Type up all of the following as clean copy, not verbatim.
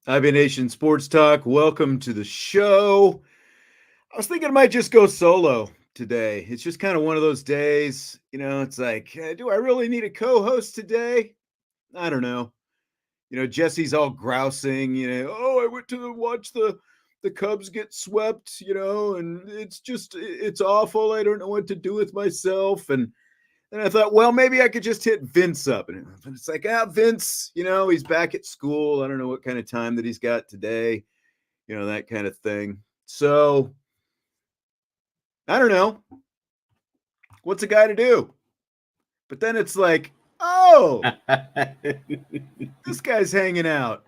IB Nation Sports Talk. Welcome to the show. I was thinking I might just go solo today. It's just kind of one of those days, it's like, do I really need a co-host today? I don't know. Jesse's all grousing, oh, I went to watch the Cubs get swept, and it's awful. I don't know what to do with myself. And I thought, well, maybe I could just hit Vince up. And it's like, Vince, he's back at school. I don't know what kind of time that he's got today, that kind of thing. So I don't know. What's a guy to do? But then it's like, oh, this guy's hanging out.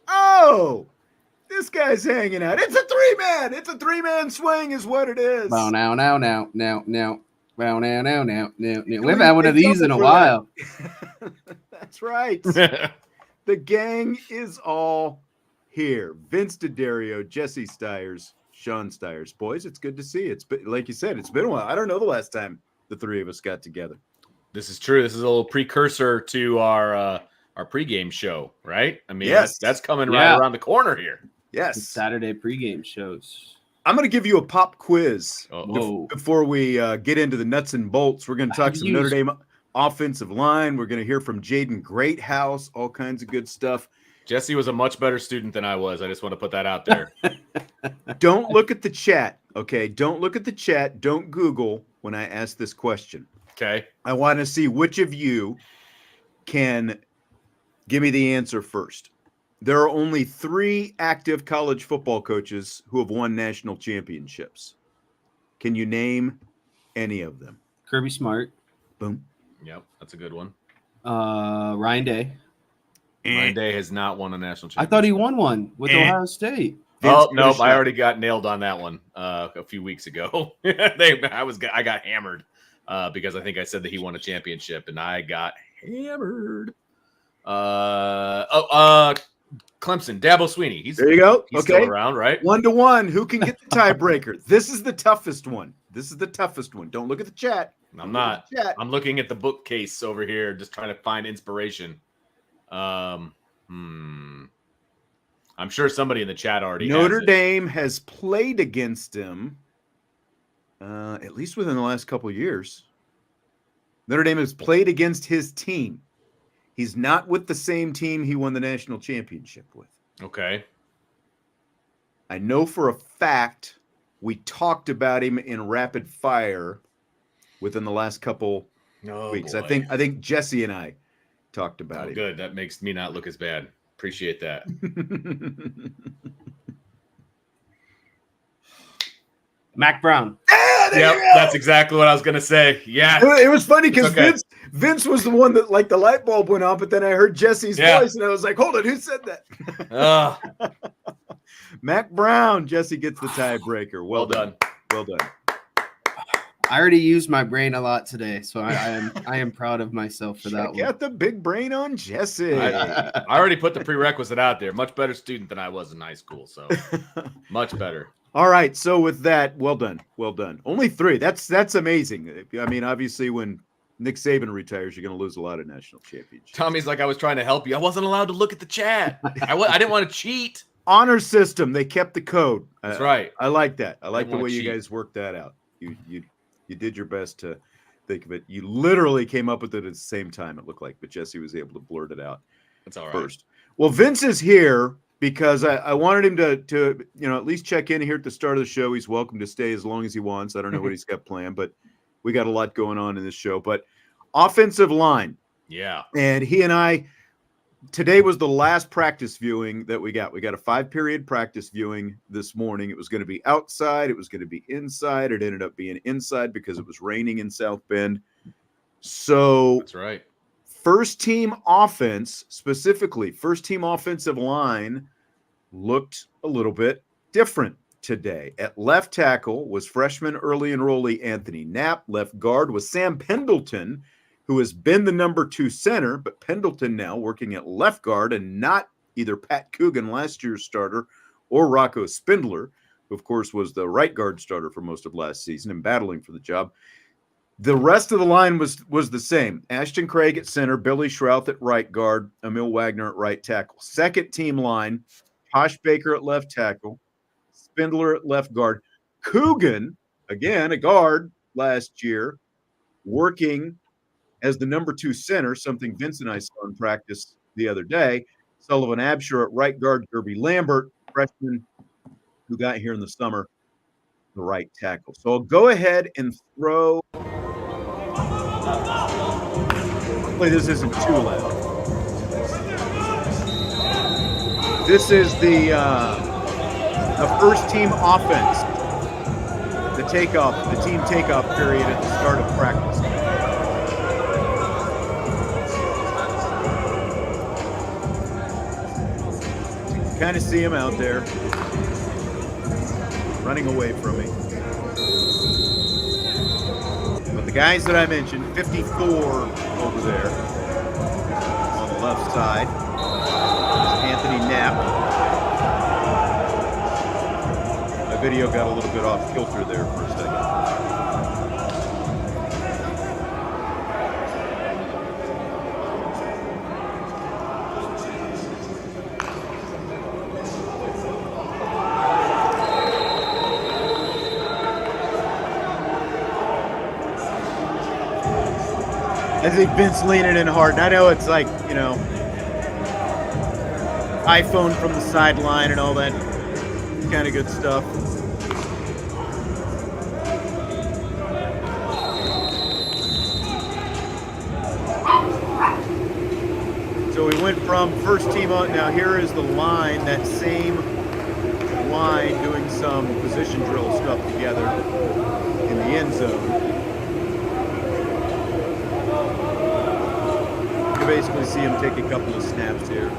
Oh, this guy's hanging out. It's a three-man. It's a three-man swing is what it is. Wow, now. Wow, now. We haven't had one of these in a while. That's right. The gang is all here. Vince D'Addario, Jesse Stiers, Sean Stiers. Boys, it's good to see you. It's been, like you said, it's been a while. I don't know the last time the three of us got together. This is true. This is a little precursor to our pregame show, right? I mean, yes. that's coming right around the corner here. Yes. It's Saturday pregame shows. I'm going to give you a pop quiz Whoa. before we get into the nuts and bolts. We're going to talk some Notre Dame offensive line. We're going to hear from Jaden Greathouse, all kinds of good stuff. Jesse was a much better student than I was. I just want to put that out there. Don't look at the chat, okay? Don't look at the chat. Don't Google when I ask this question. Okay. I want to see which of you can give me the answer first. There are only 3 active college football coaches who have won national championships. Can you name any of them? Kirby Smart. Boom. Yep, that's a good one. Ryan Day. Ryan Day has not won a national championship. I thought he won one with Ohio State. Oh, nope. I already got nailed on that one a few weeks ago. I got hammered because I think I said that he won a championship, and I got hammered. Clemson, Dabo Swinney. There you go. He's okay. Still around, right? 1-1. Who can get the tiebreaker? This is the toughest one. Don't look at the chat. I'm not. I'm looking at the bookcase over here, just trying to find inspiration. I'm sure somebody in the chat already Notre Dame has played against him, at least within the last couple of years. Notre Dame has played against his team. He's not with the same team he won the national championship with. Okay. I know for a fact we talked about him in rapid fire within the last couple weeks. Boy. I think Jesse and I talked about him. Good. That makes me not look as bad. Appreciate that. Mac Brown. Yep, that's exactly what I was gonna say. Yeah, it was funny because Vince was the one that the light bulb went on, but then I heard Jesse's voice and I was like, "Hold it, who said that?" Mac Brown. Jesse gets the tiebreaker. Well done. Well done. I already used my brain a lot today, so I am proud of myself for that one. Got the big brain on Jesse. I already put the prerequisite out there. Much better student than I was in high school, so much better. All right, so with that, well done. Only 3. That's amazing. I mean, obviously, when Nick Saban retires, you're going to lose a lot of national championships. Tommy's like, I was trying to help you. I wasn't allowed to look at the chat. I didn't want to cheat. Honor system. They kept the code. That's right. I like that. I like the way you guys worked that out. You did your best to think of it. You literally came up with it at the same time, it looked like, but Jesse was able to blurt it out. That's all right. First. Well, Vince is here because I wanted him to at least check in here at the start of the show. He's welcome to stay as long as he wants. I don't know what he's got planned, but we got a lot going on in this show. But offensive line. Yeah. And he and I, today was the last practice viewing that we got. We got a 5-period practice viewing this morning. It was going to be outside. It was going to be inside. It ended up being inside because it was raining in South Bend. So that's right. First team offense, specifically first team offensive line, looked a little bit different today. At left tackle was freshman early enrollee Anthony Knapp. Left guard was Sam Pendleton, who has been the number 2 center, but Pendleton now working at left guard and not either Pat Coogan, last year's starter, or Rocco Spindler, who of course was the right guard starter for most of last season and battling for the job. The rest of the line was the same. Ashton Craig at center, Billy Schrouth at right guard, Emil Wagner at right tackle. Second team line, Josh Baker at left tackle, Spindler at left guard. Coogan, again, a guard last year, working as the number 2 center, something Vince and I saw in practice the other day. Sullivan Absher at right guard, Kirby Lambert, freshman who got here in the summer, the right tackle. So I'll go ahead and throw. Hopefully this isn't too loud. This is the first team offense. The team takeoff period at the start of practice. So you can kind of see him out there running away from me. But the guys that I mentioned, 54 over there on the left side, Anthony Knapp. My video got a little bit off kilter there for a second. I think Vince leaning in hard. And I know it's like, iPhone from the sideline and all that kind of good stuff. So we went from first team on. Now here is the line, that same line doing some position drill stuff together in the end zone. You basically see him take a couple of snaps here.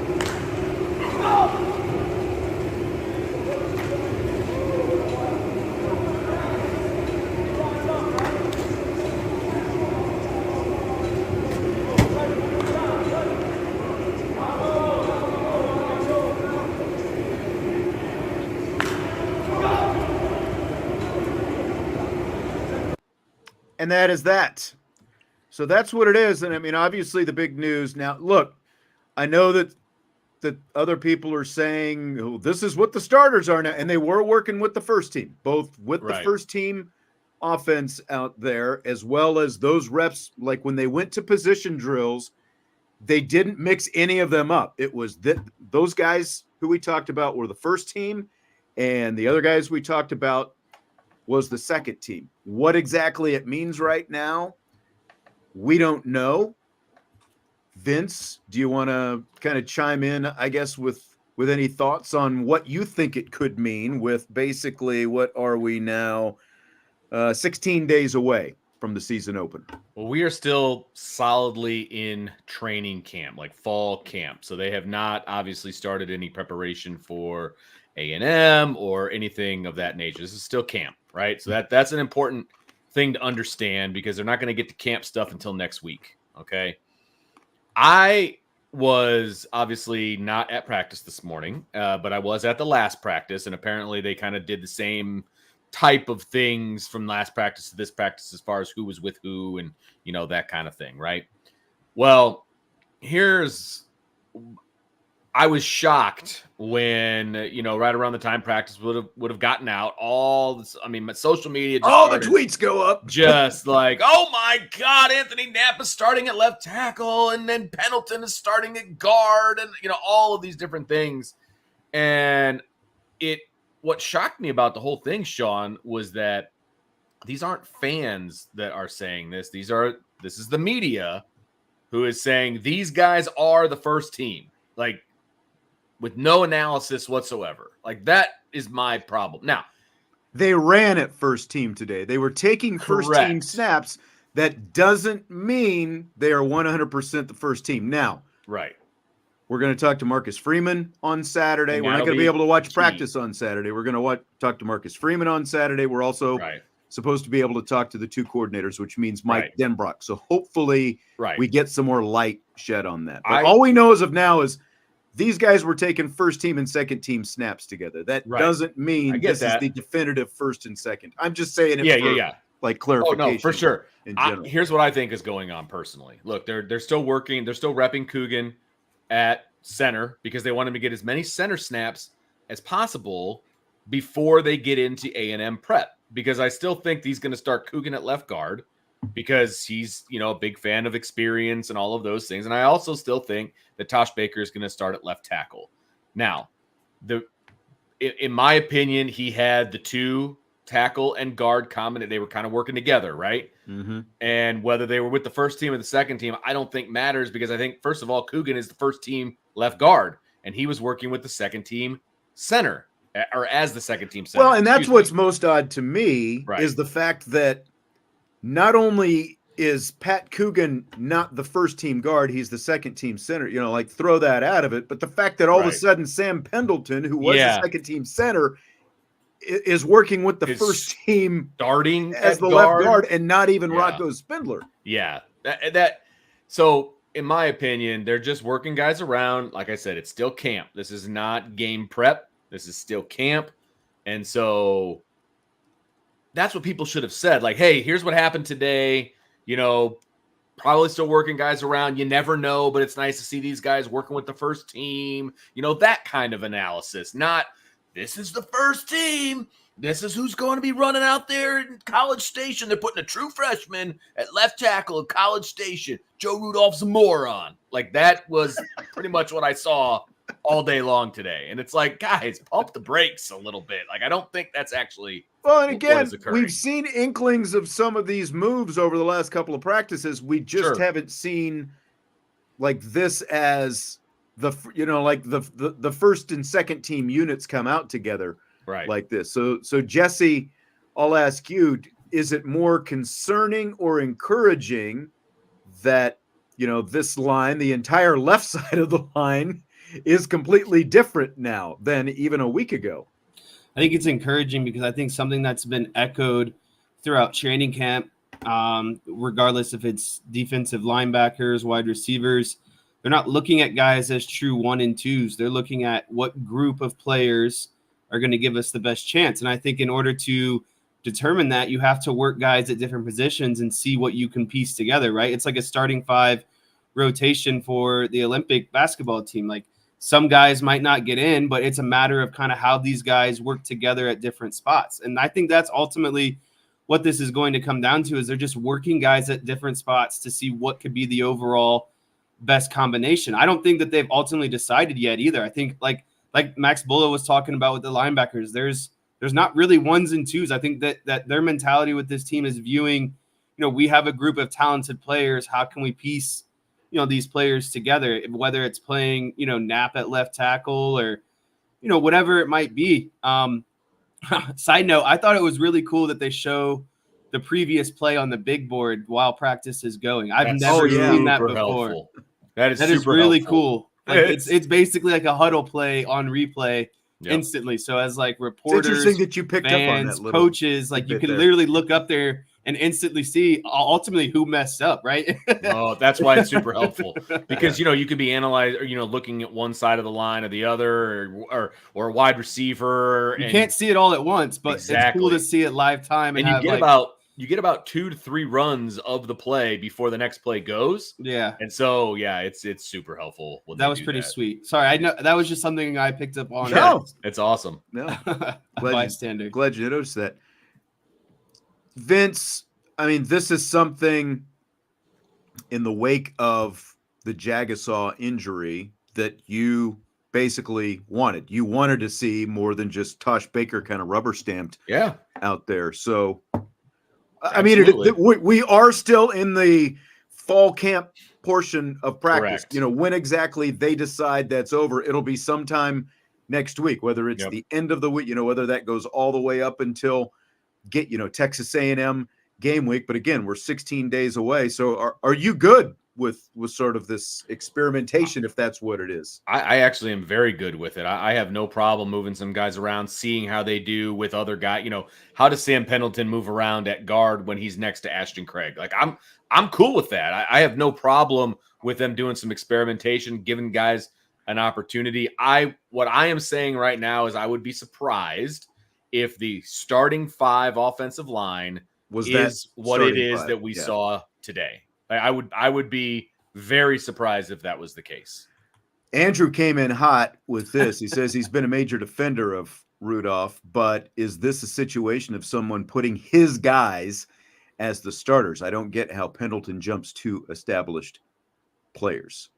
And that is that. So that's what it is. And I mean, obviously the big news now, look, I know that other people are saying, oh, this is what the starters are now. And they were working with the first team, both with the first team offense out there, as well as those reps. Like when they went to position drills, they didn't mix any of them up. It was those guys who we talked about were the first team, and the other guys we talked about was the second team. What exactly it means right now, we don't know. Vince, do you want to kind of chime in, I guess, with any thoughts on what you think it could mean with basically what are we now 16 days away from the season open? Well, we are still solidly in training camp, like fall camp. So they have not obviously started any preparation for A&M or anything of that nature. This is still camp, right? So that's an important thing to understand because they're not going to get to camp stuff until next week, okay? I was obviously not at practice this morning, but I was at the last practice, and apparently they kind of did the same type of things from last practice to this practice as far as who was with who and, that kind of thing, right? Well, I was shocked when, right around the time practice would have gotten out. All this, my social media. All the tweets go up. Just like, oh my God, Anthony Knapp is starting at left tackle, and then Pendleton is starting at guard, and all of these different things. And what shocked me about the whole thing, Sean, was that these aren't fans that are saying this. This is the media who is saying these guys are the first team. Like, with no analysis whatsoever. Like, that is my problem. Now, they ran at first team today. They were taking first team snaps. That doesn't mean they are 100% the first team. Now, right. We're going to talk to Marcus Freeman on Saturday. We're not going to be able to watch practice on Saturday. We're going to talk to Marcus Freeman on Saturday. We're also supposed to be able to talk to the two coordinators, which means Mike Denbrock. So hopefully we get some more light shed on that. But all we know as of now is these guys were taking first team and second team snaps together. That doesn't mean this is the definitive first and second. I'm just saying it like Oh clarification. no, for sure. In general. Here's what I think is going on personally. Look, they're still working. They're still repping Coogan at center because they want him to get as many center snaps as possible before they get into A&M prep. Because I still think he's going to start Coogan at left guard because he's, a big fan of experience and all of those things. And I also still think that Tosh Baker is going to start at left tackle. Now, in my opinion, he had the two tackle and guard common. They were kind of working together, right? Mm-hmm. And whether they were with the first team or the second team, I don't think matters because I think, first of all, Coogan is the first team left guard, and he was working with the second team center, or as the second team center. Well, and that's what's most odd to me Right. is the fact that not only is Pat Coogan not the first team guard, he's the second team center, like throw that out of it. But the fact that all of a sudden Sam Pendleton, who was the second team center, is working with the first team starting as the left guard and not even Rocco Spindler. Yeah. So in my opinion, they're just working guys around. Like I said, it's still camp. This is not game prep. This is still camp. And so that's what people should have said. Like, hey, here's what happened today. Probably still working guys around. You never know, but it's nice to see these guys working with the first team. That kind of analysis. Not, this is the first team. This is who's going to be running out there in College Station. They're putting a true freshman at left tackle at College Station. Joe Rudolph's a moron. Like, that was pretty much what I saw all day long today. And it's like, guys, pump the brakes a little bit. Like, I don't think that's actually well, and again, we've seen inklings of some of these moves over the last couple of practices. We just haven't seen like this as the first and second team units come out together like this. So Jesse, I'll ask you, is it more concerning or encouraging that, this line, the entire left side of the line is completely different now than even a week ago? I think it's encouraging because I think something that's been echoed throughout training camp, regardless if it's defensive linebackers, wide receivers, they're not looking at guys as true 1 and 2s. They're looking at what group of players are going to give us the best chance. And I think in order to determine that, you have to work guys at different positions and see what you can piece together, right? It's like a starting 5 rotation for the Olympic basketball team. Like, some guys might not get in, but it's a matter of kind of how these guys work together at different spots. And I think that's ultimately what this is going to come down to, is they're just working guys at different spots to see what could be the overall best combination. I don't think that they've ultimately decided yet either. I think like Max Bulla was talking about with the linebackers, there's not really 1s and 2s. I think that their mentality with this team is viewing, we have a group of talented players. How can we piece these players together, whether it's playing, Knapp at left tackle or, whatever it might be. Side note, I thought it was really cool that they show the previous play on the big board while practice is going. I've never seen that before. Helpful. That is really helpful. Cool. Like, it's basically like a huddle play on replay instantly. So as like reporters, it's interesting that you picked fans, up on that coaches, like you can literally look up there and instantly see ultimately who messed up, right? Oh, that's why it's super helpful because you could be analyzing or looking at one side of the line or the other, or a wide receiver. You can't see it all at once, but it's cool to see it live time. And you get about 2 to 3 runs of the play before the next play goes. Yeah, and so it's super helpful. That was pretty sweet. Sorry, I know that was just something I picked up on. No, it's awesome. No, bystander. Glad you noticed that. Vince, I mean, this is something in the wake of the Jagasaw injury that you basically wanted. You wanted to see more than just Tosh Baker kind of rubber stamped out there. So, I mean, we are still in the fall camp portion of practice. Correct. When exactly they decide that's over, it'll be sometime next week, whether it's the end of the week, whether that goes all the way up until Texas A&M game week. But again, we're 16 days away. So are you good with sort of this experimentation, if that's what it is? I actually am very good with it. I have no problem moving some guys around, seeing how they do with other guys. How does Sam Pendleton move around at guard when he's next to Ashton Craig? Like, I'm cool with that. I have no problem with them doing some experimentation, giving guys an opportunity. What I am saying right now is I would be surprised if the starting 5 offensive line Was is that what it starting is five? that we Yeah. saw today. I would be very surprised if that was the case. Andrew came in hot with this. He says he's been a major defender of Rudolph, but is this a situation of someone putting his guys as the starters? I don't get how Pendleton jumps to established players.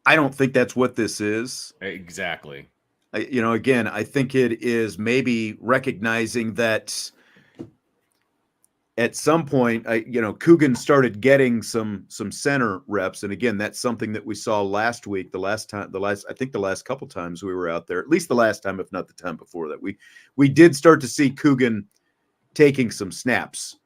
I don't think that's what this is. Exactly. Again, I think it is maybe recognizing that at some point, Coogan started getting some center reps, and again, that's something that we saw last week. I think the last couple times we were out there, at least the last time, if not the time before that, we did start to see Coogan taking some snaps,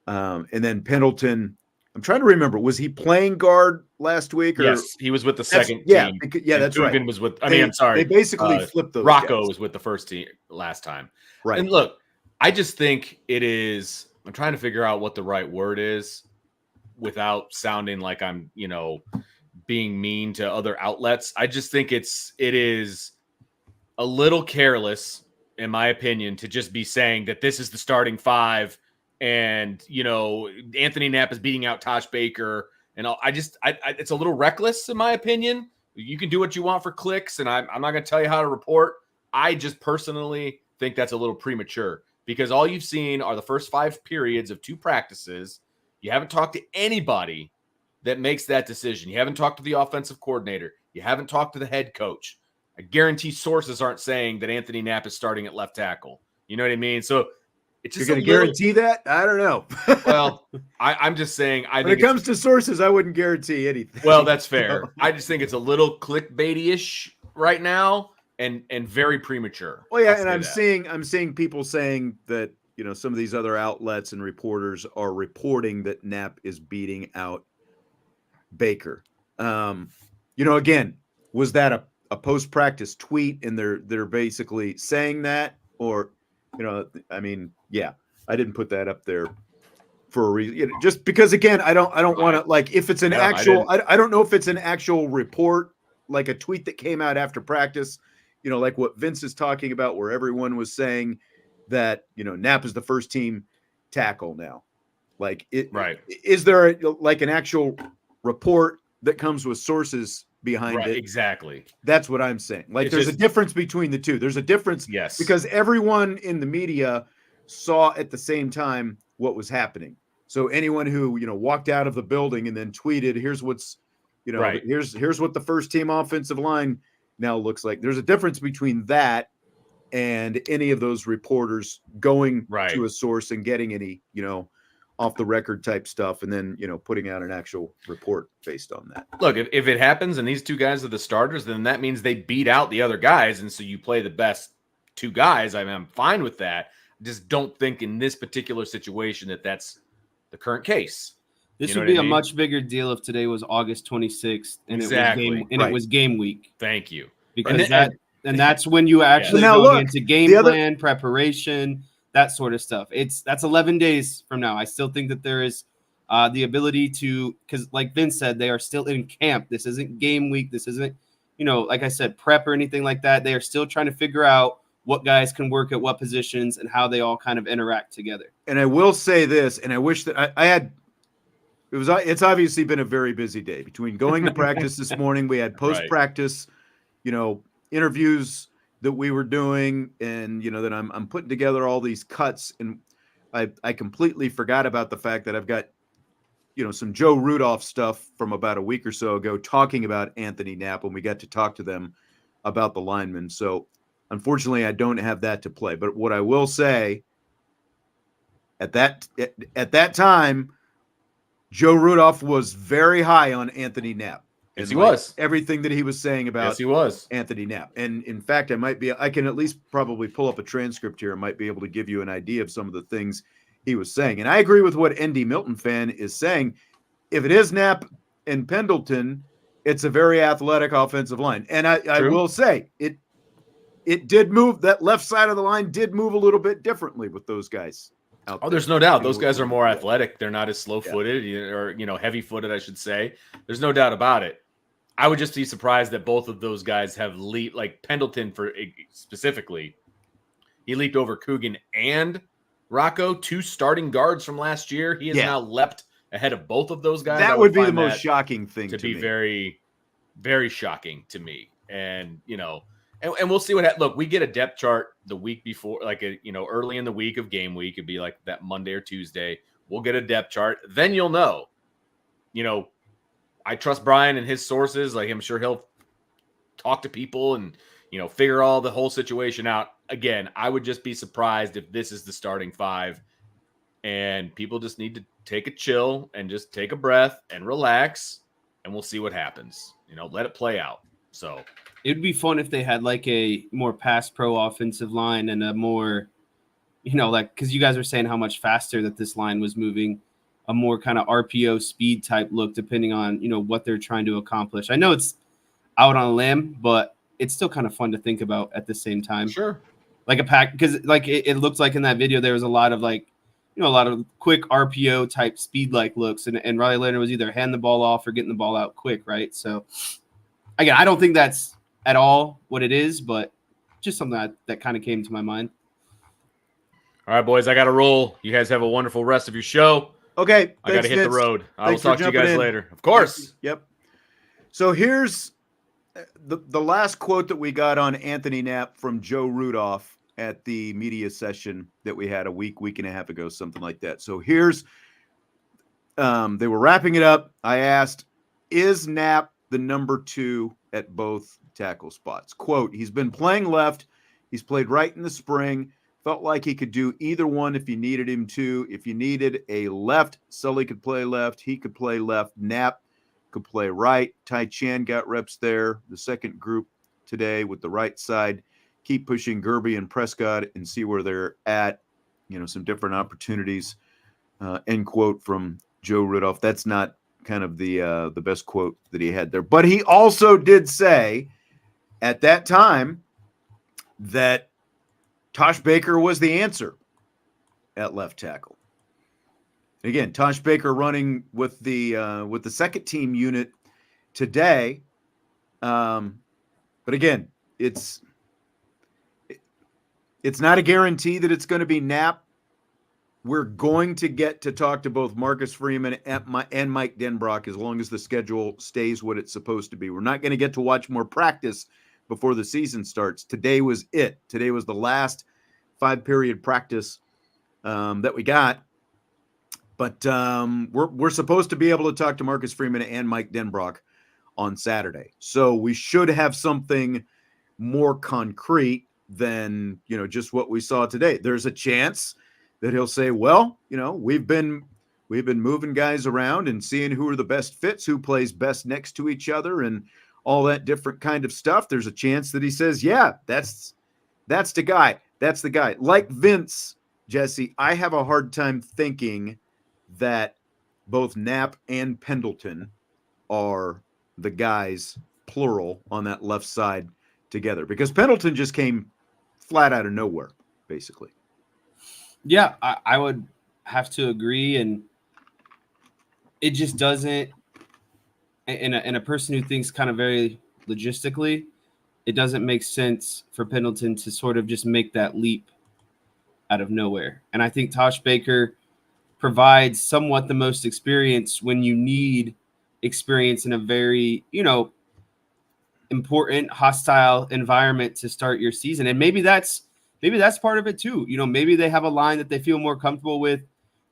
and then Pendleton. I'm trying to remember, was he playing guard last week? Or yes, he was with the second team. Yeah, that's Coogan right. was with. I'm sorry. They basically flipped those. Rocco guys. was with the first team last time. Right. And look, I just think it is. I'm trying to figure out what the right word is without sounding like I'm, being mean to other outlets. I just think it is a little careless, in my opinion, to just be saying that this is the starting five and, Anthony Knapp is beating out Tosh Baker. And it's a little reckless, in my opinion. You can do what you want for clicks, and I'm not going to tell you how to report. I just personally think that's a little premature. Because all you've seen are the first 5 periods of 2 practices. You haven't talked to anybody that makes that decision. You haven't talked to the offensive coordinator. You haven't talked to the head coach. I guarantee sources aren't saying that Anthony Knapp is starting at left tackle. You know what I mean? So it's just you're going to guarantee that? I don't know. Well, I'm just saying. When it comes to sources, I wouldn't guarantee anything. Well, that's fair. I just think it's a little clickbaity-ish right now. And very premature. Well, yeah, and I'm seeing people saying that some of these other outlets and reporters are reporting that Knapp is beating out Baker. Again, was that a post practice tweet and they're basically saying that, or yeah, I didn't put that up there for a reason. Just because, again, I don't want to, like, if it's an actual, I don't know if it's an actual report, like a tweet that came out after practice. Like what Vince is talking about, where everyone was saying that, Knapp is the first team tackle now. Like, right. Is there an actual report that comes with sources behind it? Exactly. That's what I'm saying. Like, there's a difference between the two. There's a difference. Yes. Because everyone in the media saw at the same time what was happening. So anyone who, walked out of the building and then tweeted, here's what's, right. here's what the first team offensive line now looks like. There's a difference between that and any of those reporters going to a source and getting any, off the record type stuff, and then, putting out an actual report based on that. Look, if it happens and these 2 guys are the starters, then that means they beat out the other guys. And so you play the best 2 guys. I'm fine with that. Just don't think in this particular situation that that's the current case. This would be a much bigger deal if today was August 26th and it was game week. Thank you. Because that's when you actually go into game plan, preparation, that sort of stuff. That's 11 days from now. I still think that there is the ability to, because like Vince said, they are still in camp. This isn't game week. This isn't, like I said, prep or anything like that. They are still trying to figure out what guys can work at what positions and how they all kind of interact together. And I will say this, and I wish that I had. It's obviously been a very busy day between going to practice this morning. We had post-practice, interviews that we were doing, and that I'm putting together all these cuts, and I completely forgot about the fact that I've got some Joe Rudolph stuff from about a week or so ago talking about Anthony Knapp when we got to talk to them about the linemen. So unfortunately, I don't have that to play. But what I will say, at that time, Joe Rudolph was very high on Anthony Knapp. Yes, he was. Everything that he was saying about Anthony Knapp. And in fact, I can at least probably pull up a transcript here and might be able to give you an idea of some of the things he was saying. And I agree with what ND Milton fan is saying. If it is Knapp and Pendleton, it's a very athletic offensive line. And I will say it did move. That left side of the line did move a little bit differently with those guys. There's no doubt. Those guys are more athletic. They're not as slow-footed or, heavy-footed, I should say. There's no doubt about it. I would just be surprised that both of those guys have leaped, like Pendleton specifically. He leaped over Coogan and Rocco, 2 starting guards from last year. He has now leapt ahead of both of those guys. That would be the most shocking thing to be me. Very, very shocking to me. And, and we'll see what happens. Look, we get a depth chart the week before, like, early in the week of game week. It'd be like that Monday or Tuesday. We'll get a depth chart. Then you'll know. I trust Brian and his sources. Like, I'm sure he'll talk to people and, figure all the whole situation out. Again, I would just be surprised if this is the starting 5 and people just need to take a chill and just take a breath and relax, and we'll see what happens. Let it play out. So it would be fun if they had like a more pass pro offensive line and a more, because you guys were saying how much faster that this line was moving, a more kind of RPO speed type look, depending on, what they're trying to accomplish. I know it's out on a limb, but it's still kind of fun to think about at the same time. Sure. Like a pack, because like it looked like in that video, there was a lot of like, a lot of quick RPO type speed like looks. And Riley Leonard was either handing the ball off or getting the ball out quick, right? So again, I don't think that's at all what it is, but just something that kind of came to my mind. All right, boys, I got to roll. You guys have a wonderful rest of your show. Okay. I got to hit the road. I will talk to you guys later. Of course. Yep. So here's the last quote that we got on Anthony Knapp from Joe Rudolph at the media session that we had a week and a half ago, something like that. So here's, they were wrapping it up. I asked, is Knapp the number 2 at both tackle spots? Quote, he's been playing left. He's played right in the spring. Felt like he could do either one if you needed him to. If you needed a left, Sully could play left. He could play left. Knapp could play right. Tai Chan got reps there. The second group today with the right side. Keep pushing Gerby and Prescott and see where they're at. Some different opportunities. End quote from Joe Rudolph. That's not kind of the best quote that he had there. But he also did say at that time that Tosh Baker was the answer at left tackle. Again, Tosh Baker running with the second team unit today. But again, it's not a guarantee that it's going to be Knapp. We're going to get to talk to both Marcus Freeman and Mike Denbrock as long as the schedule stays what it's supposed to be. We're not going to get to watch more practice before the season starts. Today was it. Today was the last 5-period practice that we got. But we're supposed to be able to talk to Marcus Freeman and Mike Denbrock on Saturday. So we should have something more concrete than, just what we saw today. There's a chance that he'll say, well, we've been moving guys around and seeing who are the best fits, who plays best next to each other and all that different kind of stuff. There's a chance that he says, yeah, that's the guy. That's the guy. Like Vince, Jesse, I have a hard time thinking that both Knapp and Pendleton are the guys, plural, on that left side together, because Pendleton just came flat out of nowhere, basically. Yeah, I would have to agree, and it just doesn't. And a person who thinks kind of very logistically, it doesn't make sense for Pendleton to sort of just make that leap out of nowhere. And I think Tosh Baker provides somewhat the most experience when you need experience in a very, important, hostile environment to start your season. And maybe that's part of it too. Maybe they have a line that they feel more comfortable with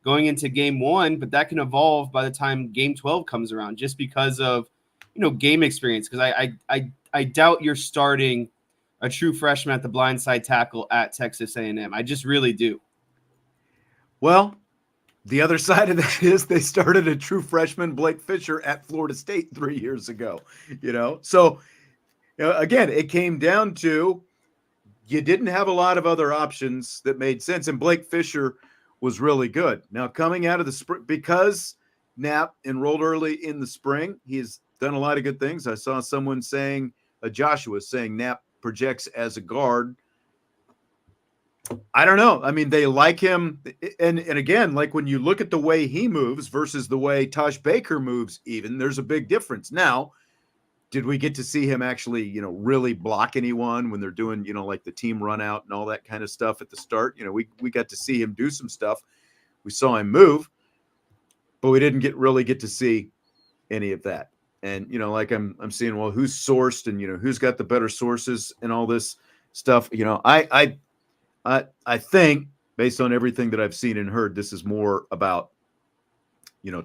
going into game 1, but that can evolve by the time game 12 comes around, just because of, game experience. Because I doubt you're starting a true freshman at the blindside tackle at Texas A&M. I just really do. Well, the other side of that is they started a true freshman, Blake Fisher, at Florida State 3 years ago. So again, it came down to you didn't have a lot of other options that made sense, and Blake Fisher was really good. Now, coming out of the spring, because Knapp enrolled early in the spring, he's done a lot of good things. I saw someone saying, Joshua saying Knapp projects as a guard. I don't know. I mean, they like him. And again, like when you look at the way he moves versus the way Tosh Baker moves, even, there's a big difference. Now, did we get to see him actually, really block anyone when they're doing, like the team run out and all that kind of stuff at the start? We got to see him do some stuff. We saw him move, but we didn't really get to see any of that. And, like I'm seeing, well, who's sourced and, who's got the better sources and all this stuff. I think based on everything that I've seen and heard, this is more about,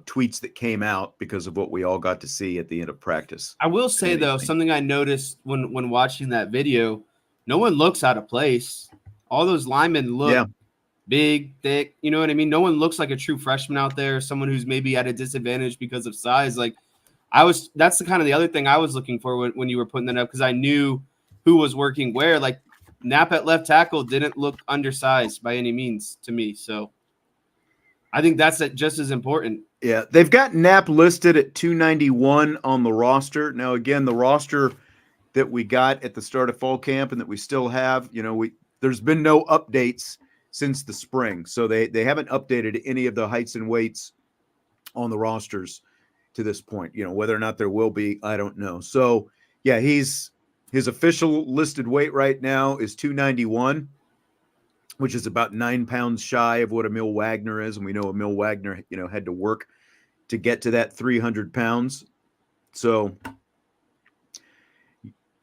tweets that came out because of what we all got to see at the end of practice. I will say, though, something I noticed when watching that video, no one looks out of place. All those linemen look big, thick. You know what I mean? No one looks like a true freshman out there, someone who's maybe at a disadvantage because of size. Like, that's the kind of the other thing I was looking for when you were putting that up, because I knew who was working where. Like, Knapp at left tackle didn't look undersized by any means to me. So I think that's just as important. Yeah, they've got Knapp listed at 291 on the roster. Now, again, the roster that we got at the start of fall camp and that we still have, there's been no updates since the spring. So they haven't updated any of the heights and weights on the rosters to this point. Whether or not there will be, I don't know. So, yeah, his official listed weight right now is 291, which is about 9 pounds shy of what Emil Wagner is. And we know Emil Wagner, had to work to get to that 300 pounds. So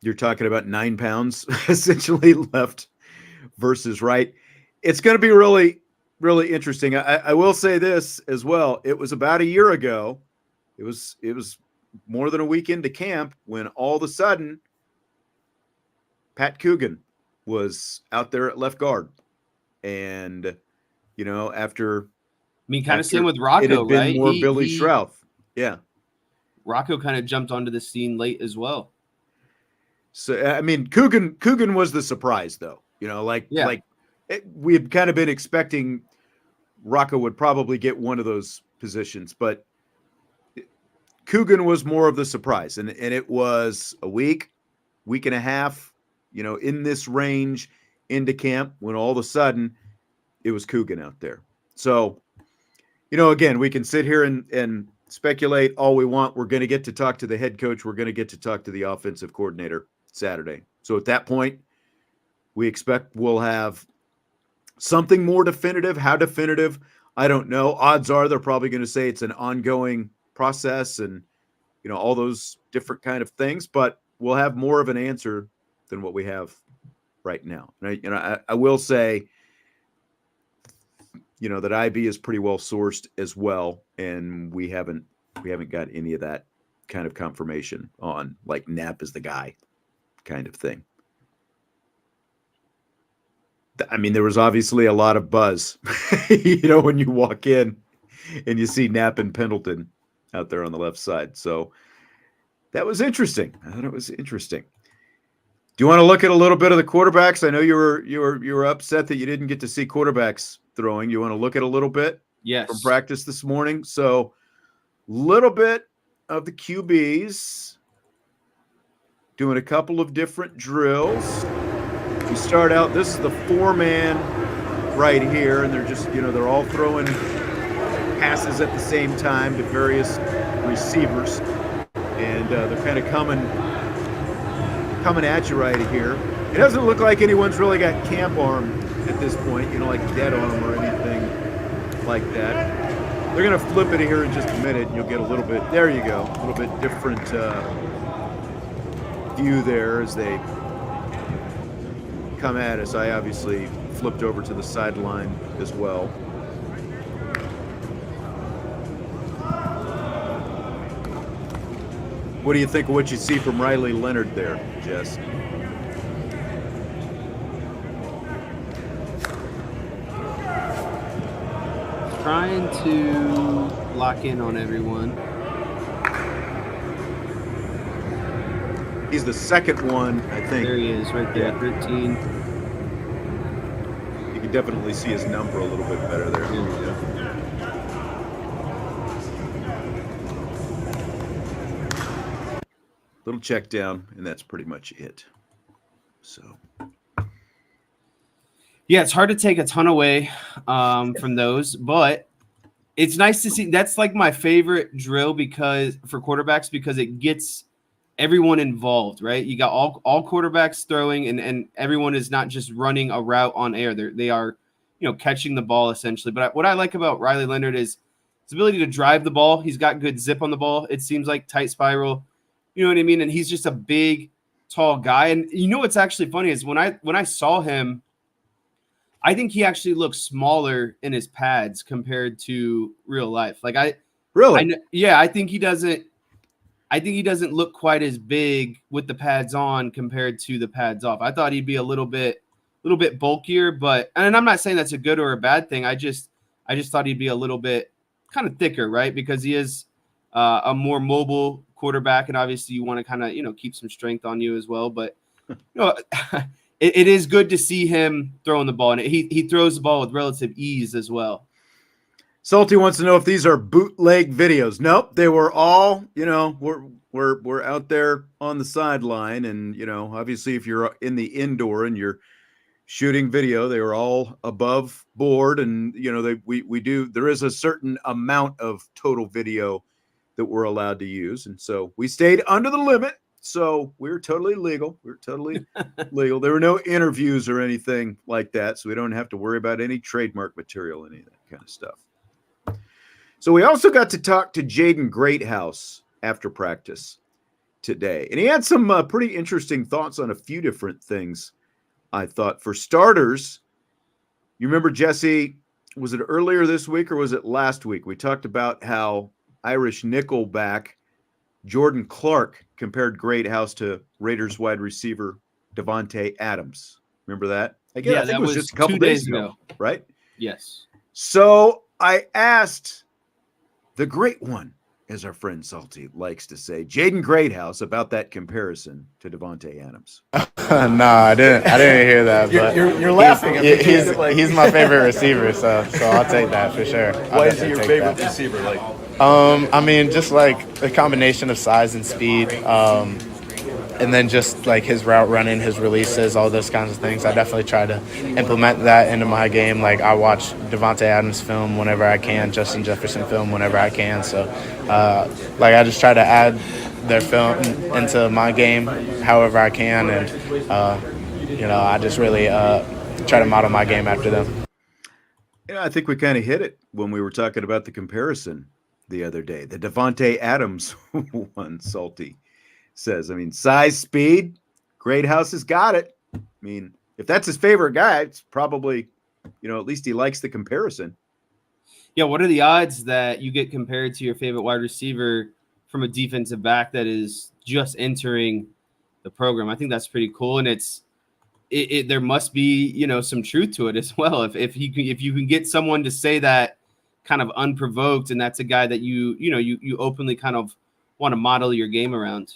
you're talking about 9 pounds essentially left versus right. It's going to be really, really interesting. I will say this as well. It was about a year ago. It was more than a week into camp when all of a sudden Pat Coogan was out there at left guard. And, after kind of same with Rocco, it had been right? More Billy Schrouth. Yeah. Rocco kind of jumped onto the scene late as well. So, Coogan was the surprise, though. We had kind of been expecting Rocco would probably get one of those positions, but Coogan was more of the surprise. And it was a week and a half, in this range into camp when all of a sudden it was Coogan out there. So, again, we can sit here and speculate all we want. We're going to get to talk to the head coach. We're going to get to talk to the offensive coordinator Saturday. So at that point, we expect we'll have something more definitive. How definitive, I don't know. Odds are they're probably going to say it's an ongoing process and, all those different kind of things, but we'll have more of an answer than what we have right now. I will say, that IB is pretty well sourced as well, and we haven't got any of that kind of confirmation on like Knapp is the guy kind of thing. There was obviously a lot of buzz, when you walk in and you see Knapp and Pendleton out there on the left side. So that was interesting. I thought it was interesting. Do you want to look at a little bit of the quarterbacks? I know you were upset that you didn't get to see quarterbacks throwing. You want to look at a little bit from practice this morning? So little bit of the QBs doing a couple of different drills. We start out, this is the 4-man right here, and they're just, they're all throwing passes at the same time to various receivers. And they're kind of coming at you right here. It doesn't look like anyone's really got camp arm at this point, like dead arm or anything like that. They're going to flip it here in just a minute, and you'll get a little bit, there you go, a little bit different view there as they come at us. I obviously flipped over to the sideline as well. What do you think of what you see from Riley Leonard there, Jess? Trying to lock in on everyone. He's the second one, I think. There he is, right there, 13. You can definitely see his number a little bit better there. Here we go. Little check down, and that's pretty much it. So, yeah, it's hard to take a ton away from those, but it's nice to see. That's like my favorite drill for quarterbacks, because it gets everyone involved, right? You got all quarterbacks throwing, and everyone is not just running a route on air. They are, catching the ball essentially. But what I like about Riley Leonard is his ability to drive the ball. He's got good zip on the ball. It seems like tight spiral, you know what I mean? And he's just a big, tall guy. And what's actually funny is when I saw him, I think he actually looks smaller in his pads compared to real life. Like I think he doesn't. I think he doesn't look quite as big with the pads on compared to the pads off. I thought he'd be a little bit bulkier, and I'm not saying that's a good or a bad thing. I just thought he'd be a little bit kind of thicker, right? Because he is a more mobile quarterback, and obviously you want to kind of keep some strength on you as well. But it is good to see him throwing the ball, and he throws the ball with relative ease as well. Salty wants to know if these are bootleg videos. Nope, they were all, we're out there on the sideline, and obviously if you're in the indoor and you're shooting video, they were all above board, and there is a certain amount of total video that we're allowed to use, and so we stayed under the limit. So we're totally legal. Legal. There were no interviews or anything like that, so we don't have to worry about any trademark material, any of that kind of stuff. So we also got to talk to Jaden Greathouse after practice today. And he had some pretty interesting thoughts on a few different things, I thought. For starters, you remember, Jesse, was it earlier this week or was it last week? We talked about how Irish nickelback Jordan Clark compared Greathouse to Raiders wide receiver Davante Adams. Remember that? I think it was just a couple days ago, right? Yes. So I asked the great one, as our friend Salty likes to say, Jaden Greathouse, about that comparison to Davante Adams. No, I didn't hear that. But you're laughing. He's my favorite receiver, so I'll take that for sure. Why is he your favorite receiver? Just like the combination of size and speed, and then just like his route running, his releases, all those kinds of things. I definitely try to implement that into my game. Like I watch Davante Adams film whenever I can, Justin Jefferson film whenever I can. So I just try to add their film into my game however I can. And, I just really try to model my game after them. I think we kind of hit it when we were talking about the comparison the other day. The Davante Adams one, Salty says. Size, speed, Greathouse has got it. If that's his favorite guy, it's probably, at least he likes the comparison. Yeah, what are the odds that you get compared to your favorite wide receiver from a defensive back that is just entering the program? I think that's pretty cool, and there must be some truth to it as well. If you can get someone to say that kind of unprovoked, and that's a guy that you openly kind of want to model your game around.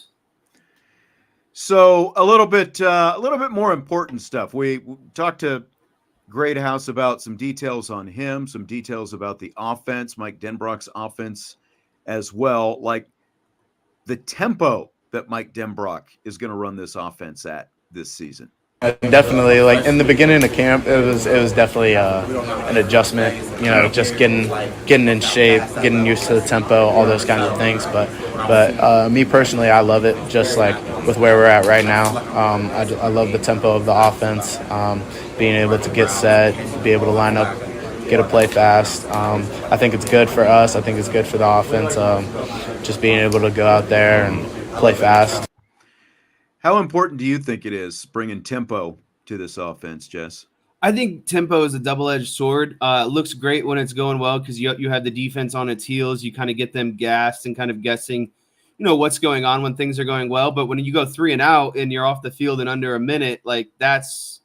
So a little bit more important stuff. We talked to Greathouse about some details on him, some details about the offense, Mike Denbrock's offense as well, like the tempo that Mike Denbrock is going to run this offense at this season. Definitely, like in the beginning of camp, it was definitely an adjustment. Just getting in shape, getting used to the tempo, all those kinds of things. But me personally, I love it. Just like with where we're at right now, I love the tempo of the offense. Being able to get set, be able to line up, get a play fast. I think it's good for us. I think it's good for the offense. Just being able to go out there and play fast. How important do you think it is bringing tempo to this offense, Jess? I think tempo is a double-edged sword. It looks great when it's going well because you have the defense on its heels. You kind of get them gassed and kind of guessing, what's going on when things are going well. But when you go 3 and out and you're off the field in under a minute, like that's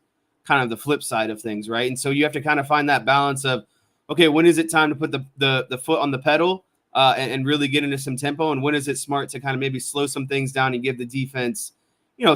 kind of the flip side of things, right? And so you have to kind of find that balance of, okay, when is it time to put the foot on the pedal and really get into some tempo, and when is it smart to kind of maybe slow some things down and give the defense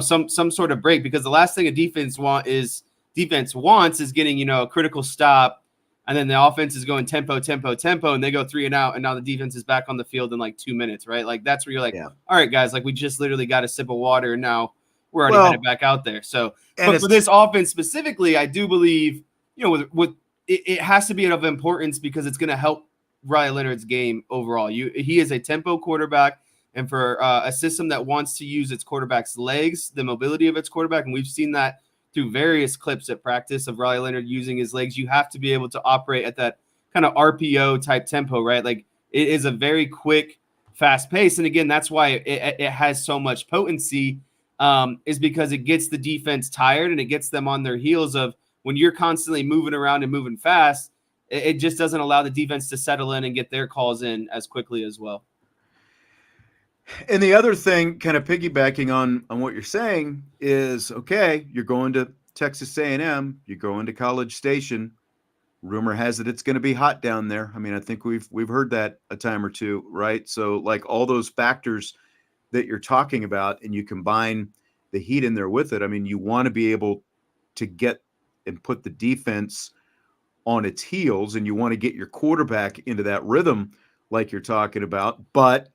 some sort of break, because the last thing a defense wants is getting, a critical stop, and then the offense is going tempo, and they go 3 and out, and now the defense is back on the field in like 2 minutes, right? Like that's where you're like, All right, guys, like we just literally got a sip of water, and now we're already headed back out there. So, but for this offense specifically, I do believe, with it has to be of importance because it's going to help Riley Leonard's game overall. He is a tempo quarterback and for a system that wants to use its quarterback's legs, the mobility of its quarterback. And we've seen that through various clips at practice of Riley Leonard using his legs. You have to be able to operate at that kind of RPO type tempo, right? Like it is a very quick, fast pace. And again, that's why it has so much potency, is because it gets the defense tired and it gets them on their heels of when you're constantly moving around and moving fast. It just doesn't allow the defense to settle in and get their calls in as quickly as well. And the other thing, kind of piggybacking on what you're saying, is okay, you're going to Texas A&M, you're going to College Station. Rumor has it it's going to be hot down there. I mean, I think we've heard that a time or two, right? So like all those factors that you're talking about, and you combine the heat in there with it. I mean, you want to be able to get and put the defense on its heels, and you want to get your quarterback into that rhythm like you're talking about. But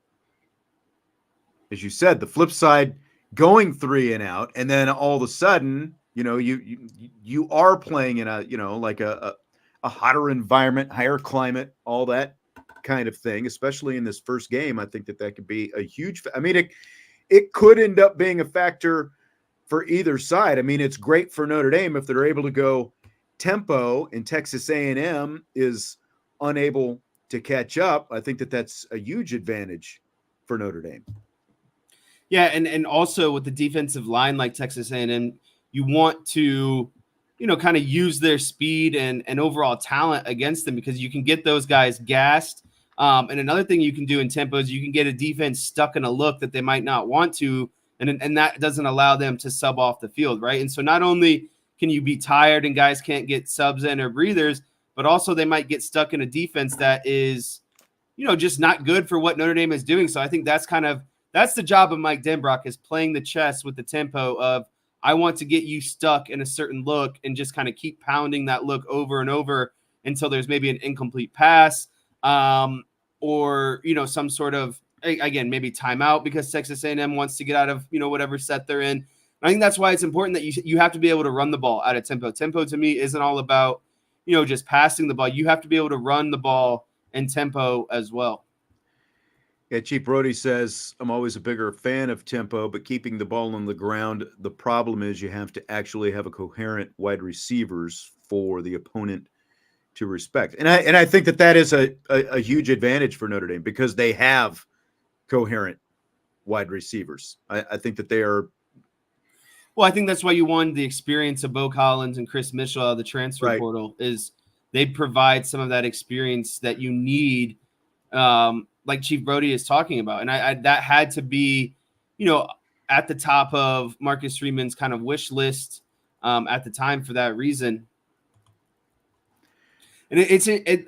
as you said, the flip side, going 3 and out, and then all of a sudden, you are playing in a, like a hotter environment, higher climate, all that kind of thing, especially in this first game. I think that could be a huge, I mean, it could end up being a factor for either side. I mean, it's great for Notre Dame if they're able to go tempo and Texas A&M is unable to catch up. I think that's a huge advantage for Notre Dame. Yeah, and also with the defensive line like Texas A&M, you want to, kind of use their speed and overall talent against them, because you can get those guys gassed. And another thing you can do in tempo is you can get a defense stuck in a look that they might not want to, and that doesn't allow them to sub off the field, right? And so not only can you be tired and guys can't get subs in or breathers, but also they might get stuck in a defense that is, just not good for what Notre Dame is doing. So I think that's the job of Mike Denbrock, is playing the chess with the tempo of, I want to get you stuck in a certain look and just kind of keep pounding that look over and over until there's maybe an incomplete pass, or, some sort of, again, maybe timeout because Texas A&M wants to get out of, whatever set they're in. I think that's why it's important that you have to be able to run the ball out of tempo. Tempo to me isn't all about, just passing the ball. You have to be able to run the ball in tempo as well. Yeah, Chief Brody says, I'm always a bigger fan of tempo, but keeping the ball on the ground, the problem is you have to actually have a coherent wide receivers for the opponent to respect. And I think that is a huge advantage for Notre Dame, because they have coherent wide receivers. I think that they are. Well, I think that's why you won the experience of Bo Collins and Chris Mitchell out of the transfer portal, is they provide some of that experience that you need, like Chief Brody is talking about. And I that had to be, at the top of Marcus Freeman's kind of wish list at the time for that reason. And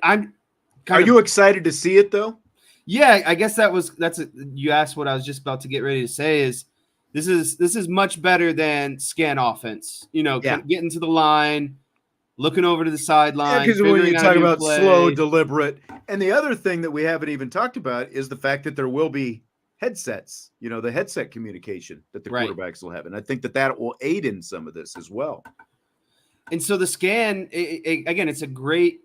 I'm kind Are you excited to see it though? Yeah, I guess you asked what I was just about to get ready to say, is this is much better than scan offense. Getting to the line, looking over to the sideline. Because when you talk about slow, deliberate, and the other thing that we haven't even talked about is the fact that there will be headsets, the headset communication that the quarterbacks will have. And I think that will aid in some of this as well. And so the scan, again, it's a great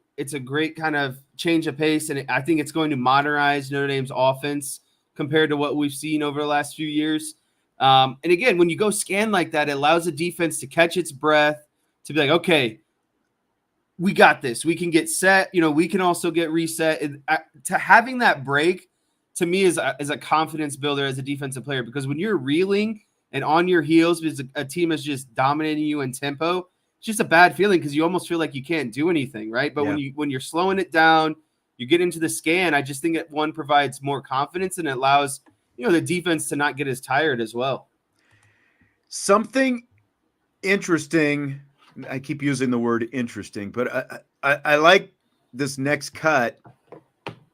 kind of change of pace. And I think it's going to modernize Notre Dame's offense compared to what we've seen over the last few years. And again, when you go scan like that, it allows the defense to catch its breath, to be like, okay, we got this. We can get set. We can also get reset. To having that break, to me, is a confidence builder as a defensive player, because when you're reeling and on your heels because a team is just dominating you in tempo, it's just a bad feeling, because you almost feel like you can't do anything, right? But when you're slowing it down, you get into the scan. I just think one provides more confidence, and it allows the defense to not get as tired as well. Something interesting. I keep using the word interesting, but I like this next cut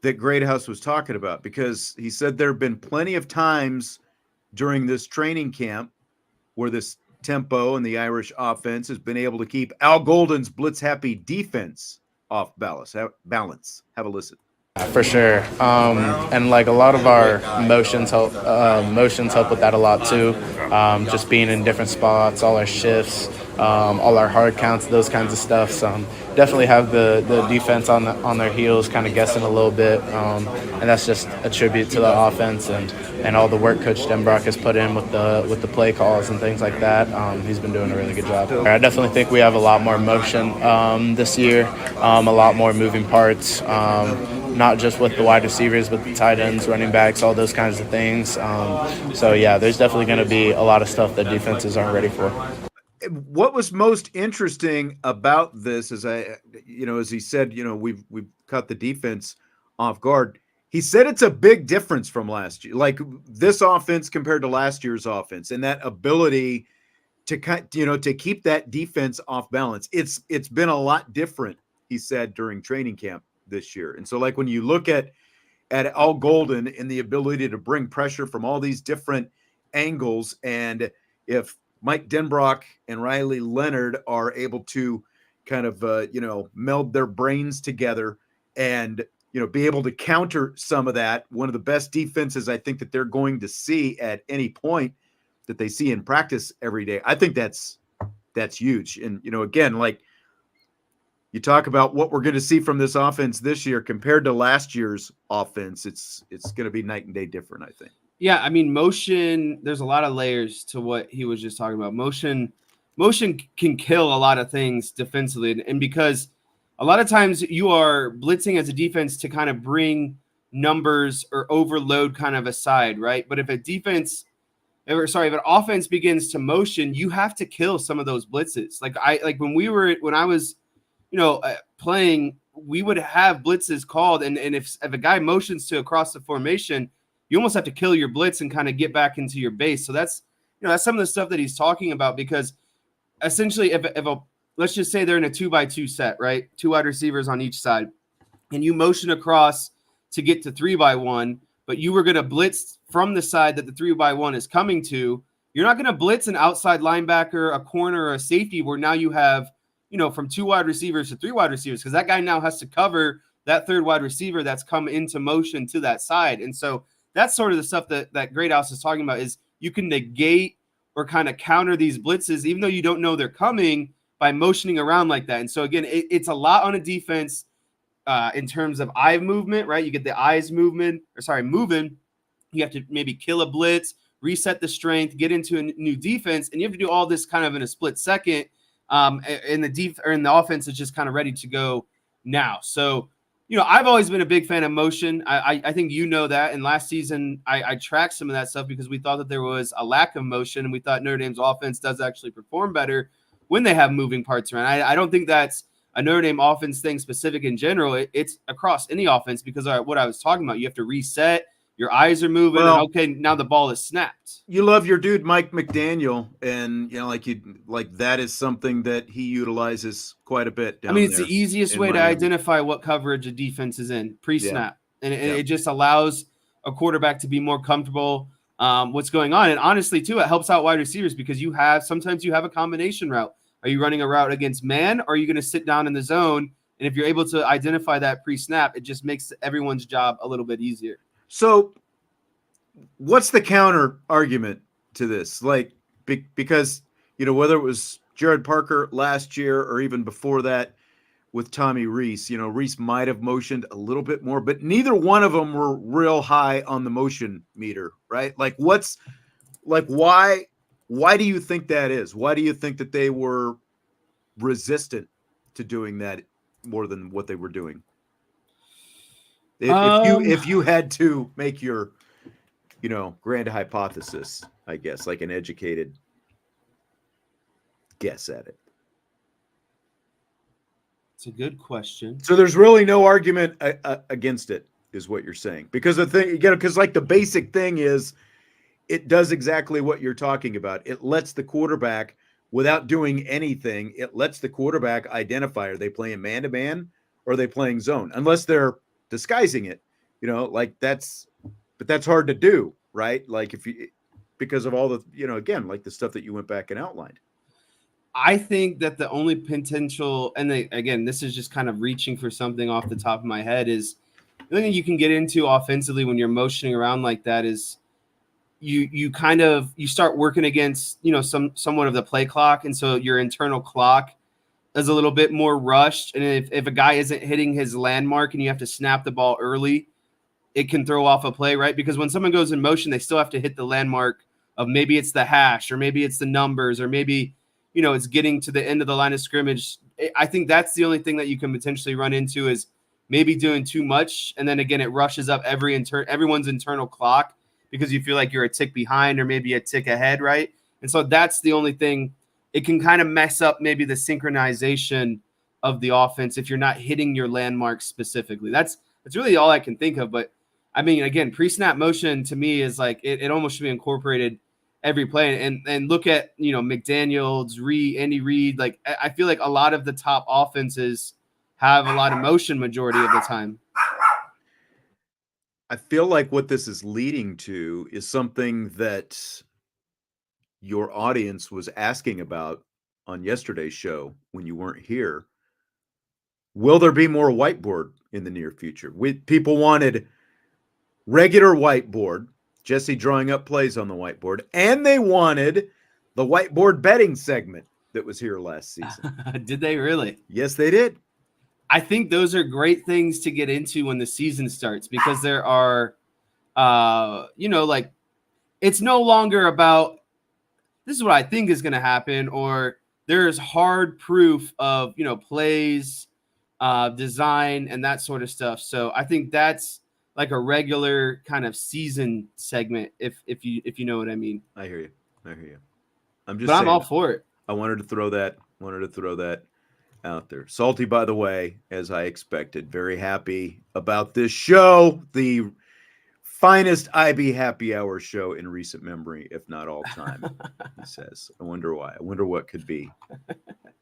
that Greathouse was talking about, because he said there have been plenty of times during this training camp where this tempo and the Irish offense has been able to keep Al Golden's blitz-happy defense off balance. Have a listen. For sure, and like a lot of our motions help with that a lot too. Just being in different spots, all our shifts, all our hard counts, those kinds of stuff. So definitely have the defense on their heels, kind of guessing a little bit, and that's just a tribute to the offense and all the work Coach Denbrock has put in with the play calls and things like that. He's been doing a really good job. I definitely think we have a lot more motion this year, a lot more moving parts. Not just with the wide receivers, but the tight ends, running backs, all those kinds of things. So, yeah, there's definitely going to be a lot of stuff that defenses aren't ready for. What was most interesting about this is, as he said, we've cut the defense off guard. He said it's a big difference from last year, like this offense compared to last year's offense, and that ability to to keep that defense off balance. It's been a lot different, he said, during training camp this year. And so like when you look at Al Golden and the ability to bring pressure from all these different angles, and if Mike Denbrock and Riley Leonard are able to kind of meld their brains together and be able to counter some of that, one of the best defenses I think that they're going to see at any point that they see in practice every day. I think that's huge. And again, like you talk about what we're going to see from this offense this year compared to last year's offense, it's going to be night and day different, I think. Yeah, I mean, motion, there's a lot of layers to what he was just talking about. Motion can kill a lot of things defensively. And because a lot of times you are blitzing as a defense to kind of bring numbers or overload kind of aside, right? But if an offense begins to motion, you have to kill some of those blitzes. Like when I was playing, we would have blitzes called, and if a guy motions to across the formation, you almost have to kill your blitz and kind of get back into your base. So that's some of the stuff that he's talking about, because essentially if let's just say they're in a 2x2 set, right? 2 wide receivers on each side, and you motion across to get to 3x1, but you were going to blitz from the side that the 3x1 is coming to. You're not going to blitz an outside linebacker, a corner, or a safety where now you have from 2 wide receivers to 3 wide receivers, because that guy now has to cover that 3rd wide receiver that's come into motion to that side. And so that's sort of the stuff that Greathouse is talking about, is you can negate or kind of counter these blitzes, even though you don't know they're coming, by motioning around like that. And so, again, it's a lot on a defense in terms of eye movement, right? You get the eyes moving. You have to maybe kill a blitz, reset the strength, get into a new defense, and you have to do all this kind of in a split second. And the offense is just kind of ready to go now. So, I've always been a big fan of motion. I think that. And last season, I tracked some of that stuff because we thought that there was a lack of motion, and we thought Notre Dame's offense does actually perform better when they have moving parts around. I don't think that's a Notre Dame offense thing specific in general. It's across any offense, because what I was talking about, you have to reset. Your eyes are moving. Well, and okay, now the ball is snapped. You love your dude Mike McDaniel, and that is something that he utilizes quite a bit. It's the easiest way to identify what coverage a defense is in pre-snap, and it just allows a quarterback to be more comfortable what's going on. And honestly, too, it helps out wide receivers, because sometimes you have a combination route. Are you running a route against man, or are you going to sit down in the zone? And if you're able to identify that pre-snap, it just makes everyone's job a little bit easier. So what's the counter argument to this? Like, because, whether it was Jared Parker last year or even before that with Tommy Rees, Rees might have motioned a little bit more, but neither one of them were real high on the motion meter, right? Like, why do you think that is? Why do you think that they were resistant to doing that more than what they were doing? If you had to make your, grand hypothesis, I guess, like an educated guess at it. It's a good question. So there's really no argument against it, is what you're saying, because the thing, because like the basic thing is, it does exactly what you're talking about. It lets the quarterback, without doing anything, it lets the quarterback identify, are they playing man-to-man or are they playing zone? Unless they're disguising it, but that's hard to do, right? Like because of all the, again, like the stuff that you went back and outlined. I think that the only potential, and again, this is just kind of reaching for something off the top of my head, is The only thing you can get into offensively when you're motioning around like that is you start working against, somewhat of the play clock. And so your internal clock is a little bit more rushed. And if a guy isn't hitting his landmark and you have to snap the ball early, it can throw off a play, right? Because when someone goes in motion, they still have to hit the landmark of maybe it's the hash or maybe it's the numbers or maybe, it's getting to the end of the line of scrimmage. I think that's the only thing that you can potentially run into is maybe doing too much. And then again, it rushes up everyone's internal clock because you feel like you're a tick behind or maybe a tick ahead, right? And so that's the only thing. It can kind of mess up maybe the synchronization of the offense if you're not hitting your landmarks specifically. That's really all I can think of. But I mean, again, pre-snap motion to me is like it almost should be incorporated every play. And look at, McDaniels, Andy Reid. Like I feel like a lot of the top offenses have a lot of motion majority of the time. I feel like what this is leading to is something that your audience was asking about on yesterday's show when you weren't here. Will there be more whiteboard in the near future? People wanted regular whiteboard, Jesse drawing up plays on the whiteboard, and they wanted the whiteboard betting segment that was here last season. Did they really? Yes, they did. I think those are great things to get into when the season starts because there are, it's no longer about this is what I think is going to happen or there's hard proof of, plays, design, and that sort of stuff. So I think that's like a regular kind of season segment, if you know what I mean. I hear you. I'm all for it. I wanted to throw that out there. Salty, by the way, as I expected. Very happy about this show. The finest IB happy hour show in recent memory, if not all time, he says. I wonder why. I wonder what could be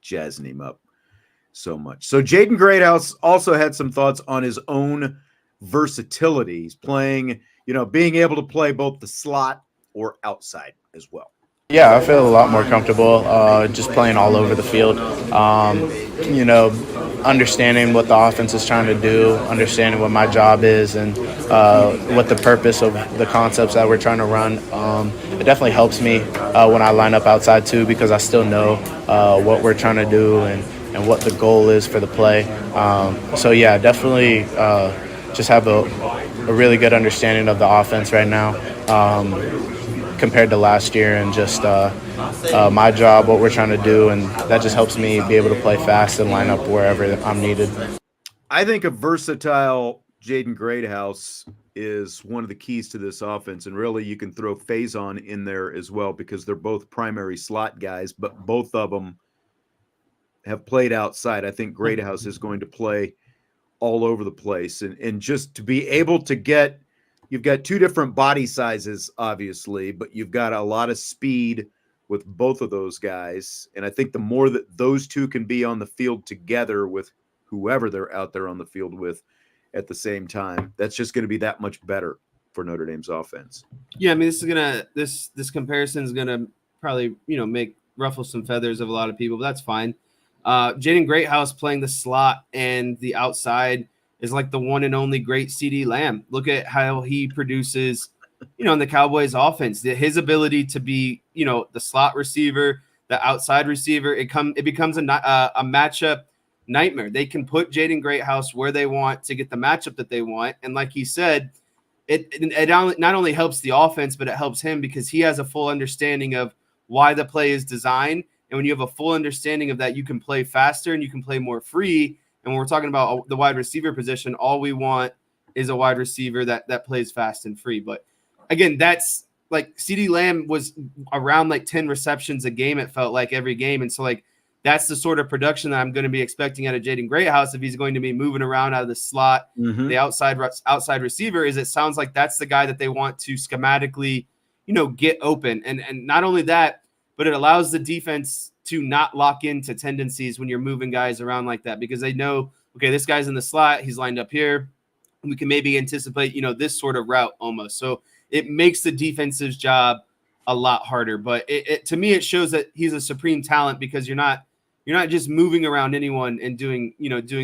jazzing him up so much. So Jaden Greathouse also had some thoughts on his own versatility. He's playing, being able to play both the slot or outside as well. Yeah, I feel a lot more comfortable just playing all over the field. Understanding what the offense is trying to do, understanding what my job is, and what the purpose of the concepts that we're trying to run. It definitely helps me when I line up outside too, because I still know what we're trying to do and what the goal is for the play. So yeah, definitely just have a really good understanding of the offense right now. Compared to last year and just my job, what we're trying to do, and that just helps me be able to play fast and line up wherever I'm needed. I think a versatile Jaden Greathouse is one of the keys to this offense, and really you can throw Faison in there as well because they're both primary slot guys, but both of them have played outside. I think Greathouse is going to play all over the place, and just to be able to get – you've got two different body sizes, obviously, but you've got a lot of speed with both of those guys. And I think the more that those two can be on the field together with whoever they're out there on the field with at the same time, that's just going to be that much better for Notre Dame's offense. Yeah, I mean, this comparison is gonna probably make ruffle some feathers of a lot of people, but that's fine. Jaden Greathouse playing the slot and the outside is like the one and only great CD Lamb. Look at how he produces, in the Cowboys offense. His ability to be, the slot receiver, the outside receiver, it becomes a matchup nightmare. They can put Jaden Greathouse where they want to get the matchup that they want. And like he said, it not only helps the offense, but it helps him because he has a full understanding of why the play is designed. And when you have a full understanding of that, you can play faster and you can play more free. And when we're talking about the wide receiver position, all we want is a wide receiver that plays fast and free. But again, that's like CeeDee Lamb was around like 10 receptions a game, it felt like every game. And so like that's the sort of production that I'm going to be expecting out of Jaden Greathouse if he's going to be moving around out of the slot, the outside receiver. It sounds like that's the guy that they want to schematically, get open. And not only that, but it allows the defense to not lock into tendencies when you're moving guys around like that, because they know, okay, this guy's in the slot, he's lined up here. We can maybe anticipate, this sort of route almost. So it makes the defensive's job a lot harder. But it to me, it shows that he's a supreme talent because you're not just moving around anyone and doing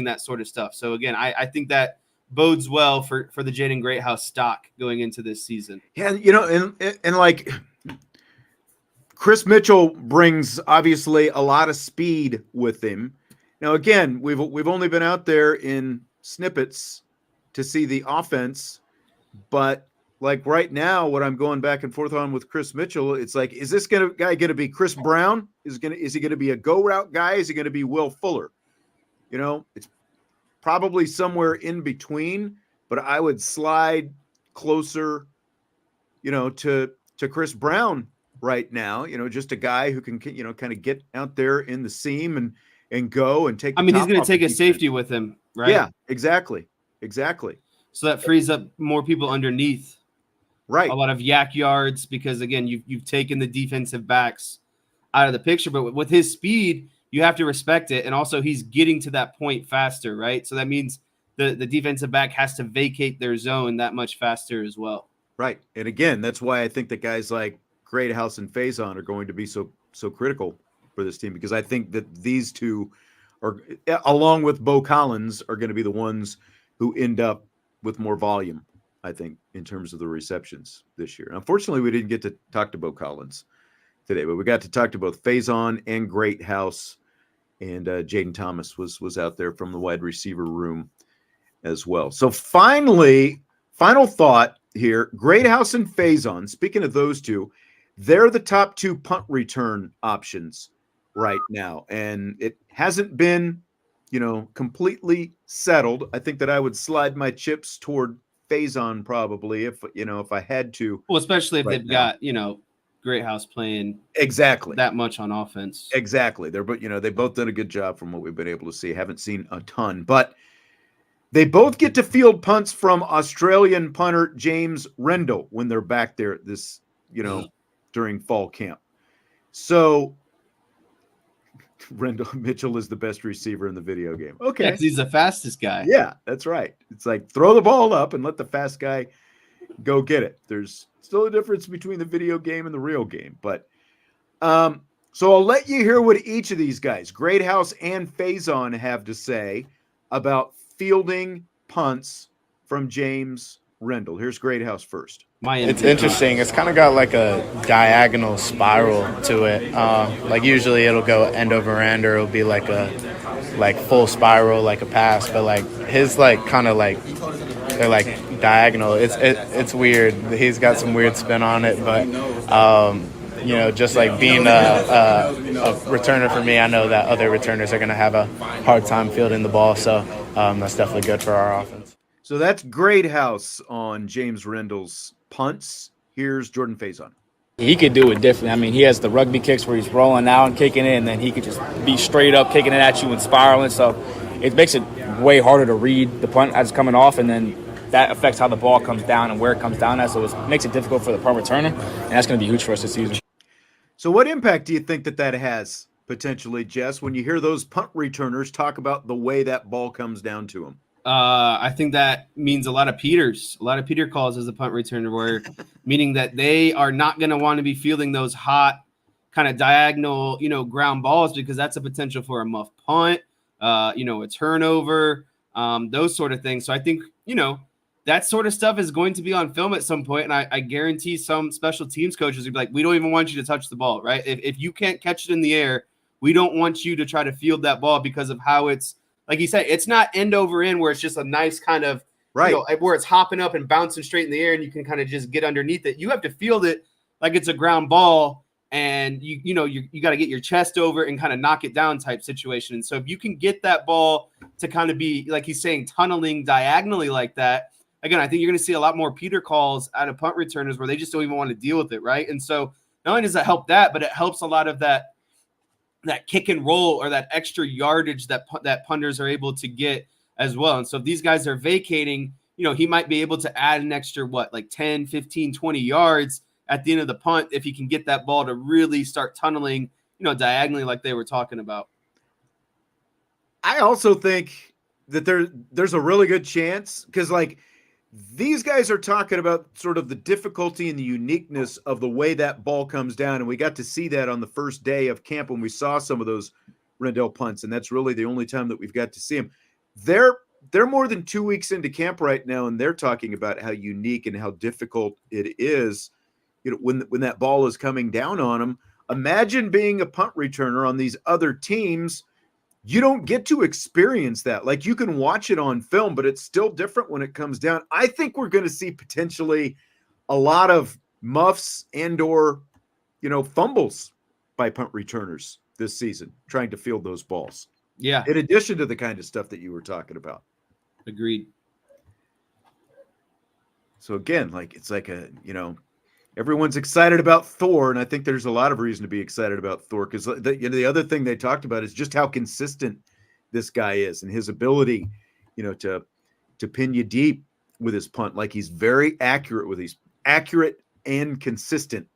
that sort of stuff. So again, I think that bodes well for the Jaden Greathouse stock going into this season. Yeah, and like Chris Mitchell brings obviously a lot of speed with him. Now, again, we've only been out there in snippets to see the offense, but like right now, what I'm going back and forth on with Chris Mitchell, it's like, is this guy going to be Chris Brown? Is he going to be a go route guy? Is he going to be Will Fuller? It's probably somewhere in between, but I would slide closer, to Chris Brown right now. Just a guy who can, kind of get out there in the seam and go and take. I mean, he's going to take a safety with him, right? Yeah, exactly. So that frees up more people underneath. Right. A lot of yak yards because, again, you've taken the defensive backs out of the picture. But with his speed, you have to respect it. And also he's getting to that point faster, right? So that means the defensive back has to vacate their zone that much faster as well. Right. And again, that's why I think that guys like Greathouse and Faison are going to be so critical for this team, because I think that these two are, along with Bo Collins, are going to be the ones who end up with more volume, I think, in terms of the receptions this year. Unfortunately, we didn't get to talk to Bo Collins today, but we got to talk to both Faison and Greathouse, and Jaden Thomas was out there from the wide receiver room as well. So final thought here, Greathouse and Faison, speaking of those two, they're the top two punt return options right now. And it hasn't been, completely settled. I think that I would slide my chips toward Faison probably if I had to. Well, especially if they've got, Greathouse playing exactly that much on offense. Exactly. They're, but they both done a good job from what we've been able to see. Haven't seen a ton, but they both get to field punts from Australian punter James Rendell when they're back there this, during fall camp. So Rendell Mitchell is the best receiver in the video game. Okay. Yeah, he's the fastest guy. Yeah, that's right. It's like throw the ball up and let the fast guy go get it. There's still a difference between the video game and the real game. But so I'll let you hear what each of these guys, Greathouse and Faison, have to say about fielding punts from James Rendell. Here's Greathouse first. It's interesting. It's kind of got like a diagonal spiral to it. Like usually it'll go end over end, or it'll be like a full spiral, like a pass. But like his kind of they're like diagonal. It's weird. He's got some weird spin on it, but just like being a returner for me, I know that other returners are going to have a hard time fielding the ball. So that's definitely good for our offense. So that's Greathouse on James Rendell's punts. Here's Jordan Faison. He could do it differently. I mean, he has the rugby kicks where he's rolling out and kicking it, and then he could just be straight up kicking it at you and spiraling. So it makes it way harder to read the punt as it's coming off, and then that affects how the ball comes down and where it comes down at. So it makes it difficult for the punt returner, and that's going to be huge for us this season. So what impact do you think that has potentially, Jess, when you hear those punt returners talk about the way that ball comes down to them? I think that means a lot of Peter calls as a punt returner, meaning that they are not going to want to be fielding those hot kind of diagonal, ground balls, because that's a potential for a muff punt, a turnover, those sort of things. So I think, that sort of stuff is going to be on film at some point. And I guarantee some special teams coaches would be like, we don't even want you to touch the ball, right? If you can't catch it in the air, we don't want you to try to field that ball because of how it's, like you said, it's not end over end where it's just a nice kind of, right, where it's hopping up and bouncing straight in the air and you can kind of just get underneath it. You have to field it like it's a ground ball, and you got to get your chest over and kind of knock it down type situation. And so if you can get that ball to kind of be, like he's saying, tunneling diagonally like that, again, I think you're going to see a lot more Peter calls out of punt returners where they just don't even want to deal with it, right? And so not only does that help that, but it helps a lot of that kick and roll or that extra yardage that punters are able to get as well. And so if these guys are vacating, he might be able to add an extra, 10, 15, 20 yards at the end of the punt if he can get that ball to really start tunneling, diagonally like they were talking about. I also think that there's a really good chance, because these guys are talking about sort of the difficulty and the uniqueness of the way that ball comes down. And we got to see that on the first day of camp when we saw some of those Rendell punts. And that's really the only time that we've got to see them. They're they're more than 2 weeks into camp right now, and they're talking about how unique and how difficult it is, when that ball is coming down on them. Imagine being a punt returner on these other teams. You don't get to experience that. Like, you can watch it on film, but it's still different when it comes down. I think we're going to see potentially a lot of muffs and/or, fumbles by punt returners this season, trying to field those balls. Yeah. In addition to the kind of stuff that you were talking about. Agreed. So again, it's like everyone's excited about Thor, and I think there's a lot of reason to be excited about Thor, because the other thing they talked about is just how consistent this guy is and his ability, to pin you deep with his punt. Like, he's very accurate and consistent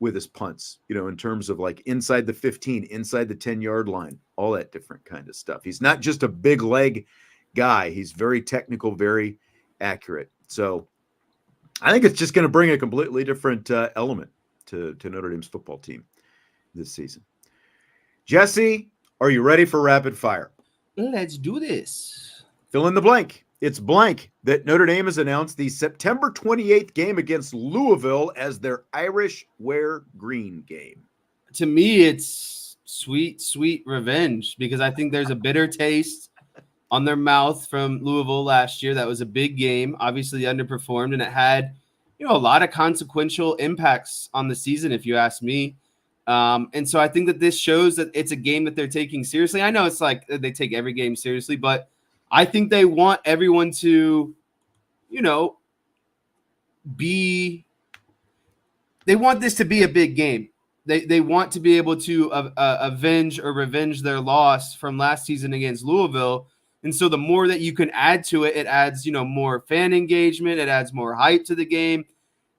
with his punts, in terms of like inside the 15, inside the 10-yard line, all that different kind of stuff. He's not just a big leg guy. He's very technical, very accurate. So I think it's just going to bring a completely different element to Notre Dame's football team this season. Jesse, are you ready for rapid fire? Let's do this. Fill in the blank. It's blank that Notre Dame has announced the September 28th game against Louisville as their Irish Wear Green game. To me, it's sweet, sweet revenge, because I think there's a bitter taste on their mouth from Louisville last year. That was a big game. Obviously underperformed, and it had, a lot of consequential impacts on the season, if you ask me. And so I think that this shows that it's a game that they're taking seriously. I know it's like they take every game seriously, but I think they want everyone to, they want this to be a big game. They want to be able to avenge or revenge their loss from last season against Louisville. And so the more that you can add to it, it adds, more fan engagement. It adds more hype to the game.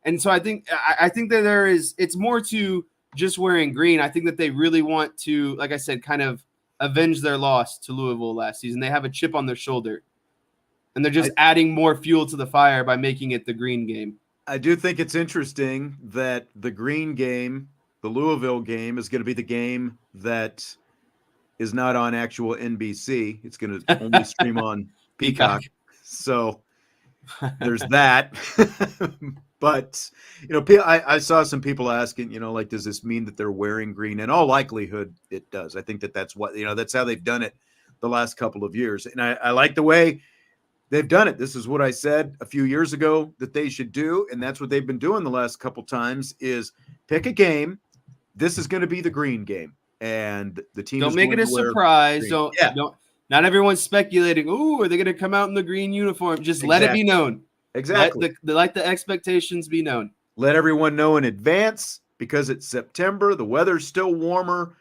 And so I think that it's more to just wearing green. I think that they really want to, like I said, kind of avenge their loss to Louisville last season. They have a chip on their shoulder, and they're just adding more fuel to the fire by making it the green game. I do think it's interesting that the green game, the Louisville game, is going to be the game that is not on actual NBC. It's going to only stream on Peacock. So there's that. But, I saw some people asking, does this mean that they're wearing green? In all likelihood, it does. I think that's what, that's how they've done it the last couple of years. And I like the way they've done it. This is what I said a few years ago that they should do. And that's what they've been doing the last couple times is pick a game. This is going to be the green game. And the team don't make it a surprise. Don't. Not everyone's speculating. Ooh, are they going to come out in the green uniform? Just let it be known. Exactly. Let the expectations be known. Let everyone know in advance, because it's September. The weather's still warmer.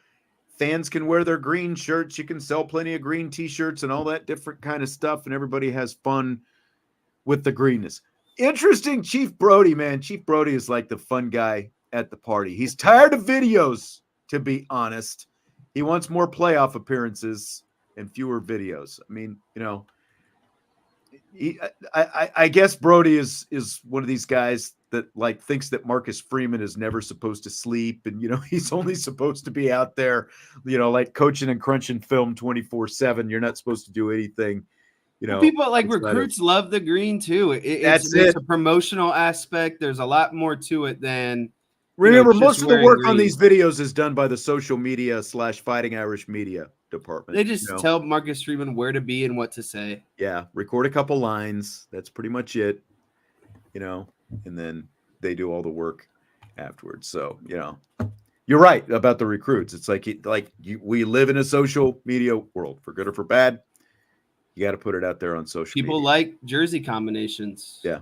Fans can wear their green shirts. You can sell plenty of green T-shirts and all that different kind of stuff, and everybody has fun with the greenness. Interesting, Chief Brody, man. Chief Brody is like the fun guy at the party. He's tired of videos, to be honest. He wants more playoff appearances and fewer videos. I mean, I guess Brody is one of these guys that thinks that Marcus Freeman is never supposed to sleep, and he's only supposed to be out there, coaching and crunching film 24/7. You're not supposed to do anything. People recruits love the green too. It's a promotional aspect. There's a lot more to it than. Remember, most of the work on these videos is done by the social media / Fighting Irish media department. They just tell Marcus Freeman where to be and what to say. Yeah, record a couple lines. That's pretty much it. And then they do all the work afterwards. So, you're right about the recruits. It's we live in a social media world, for good or for bad. You got to put it out there on social media. People like jersey combinations. Yeah.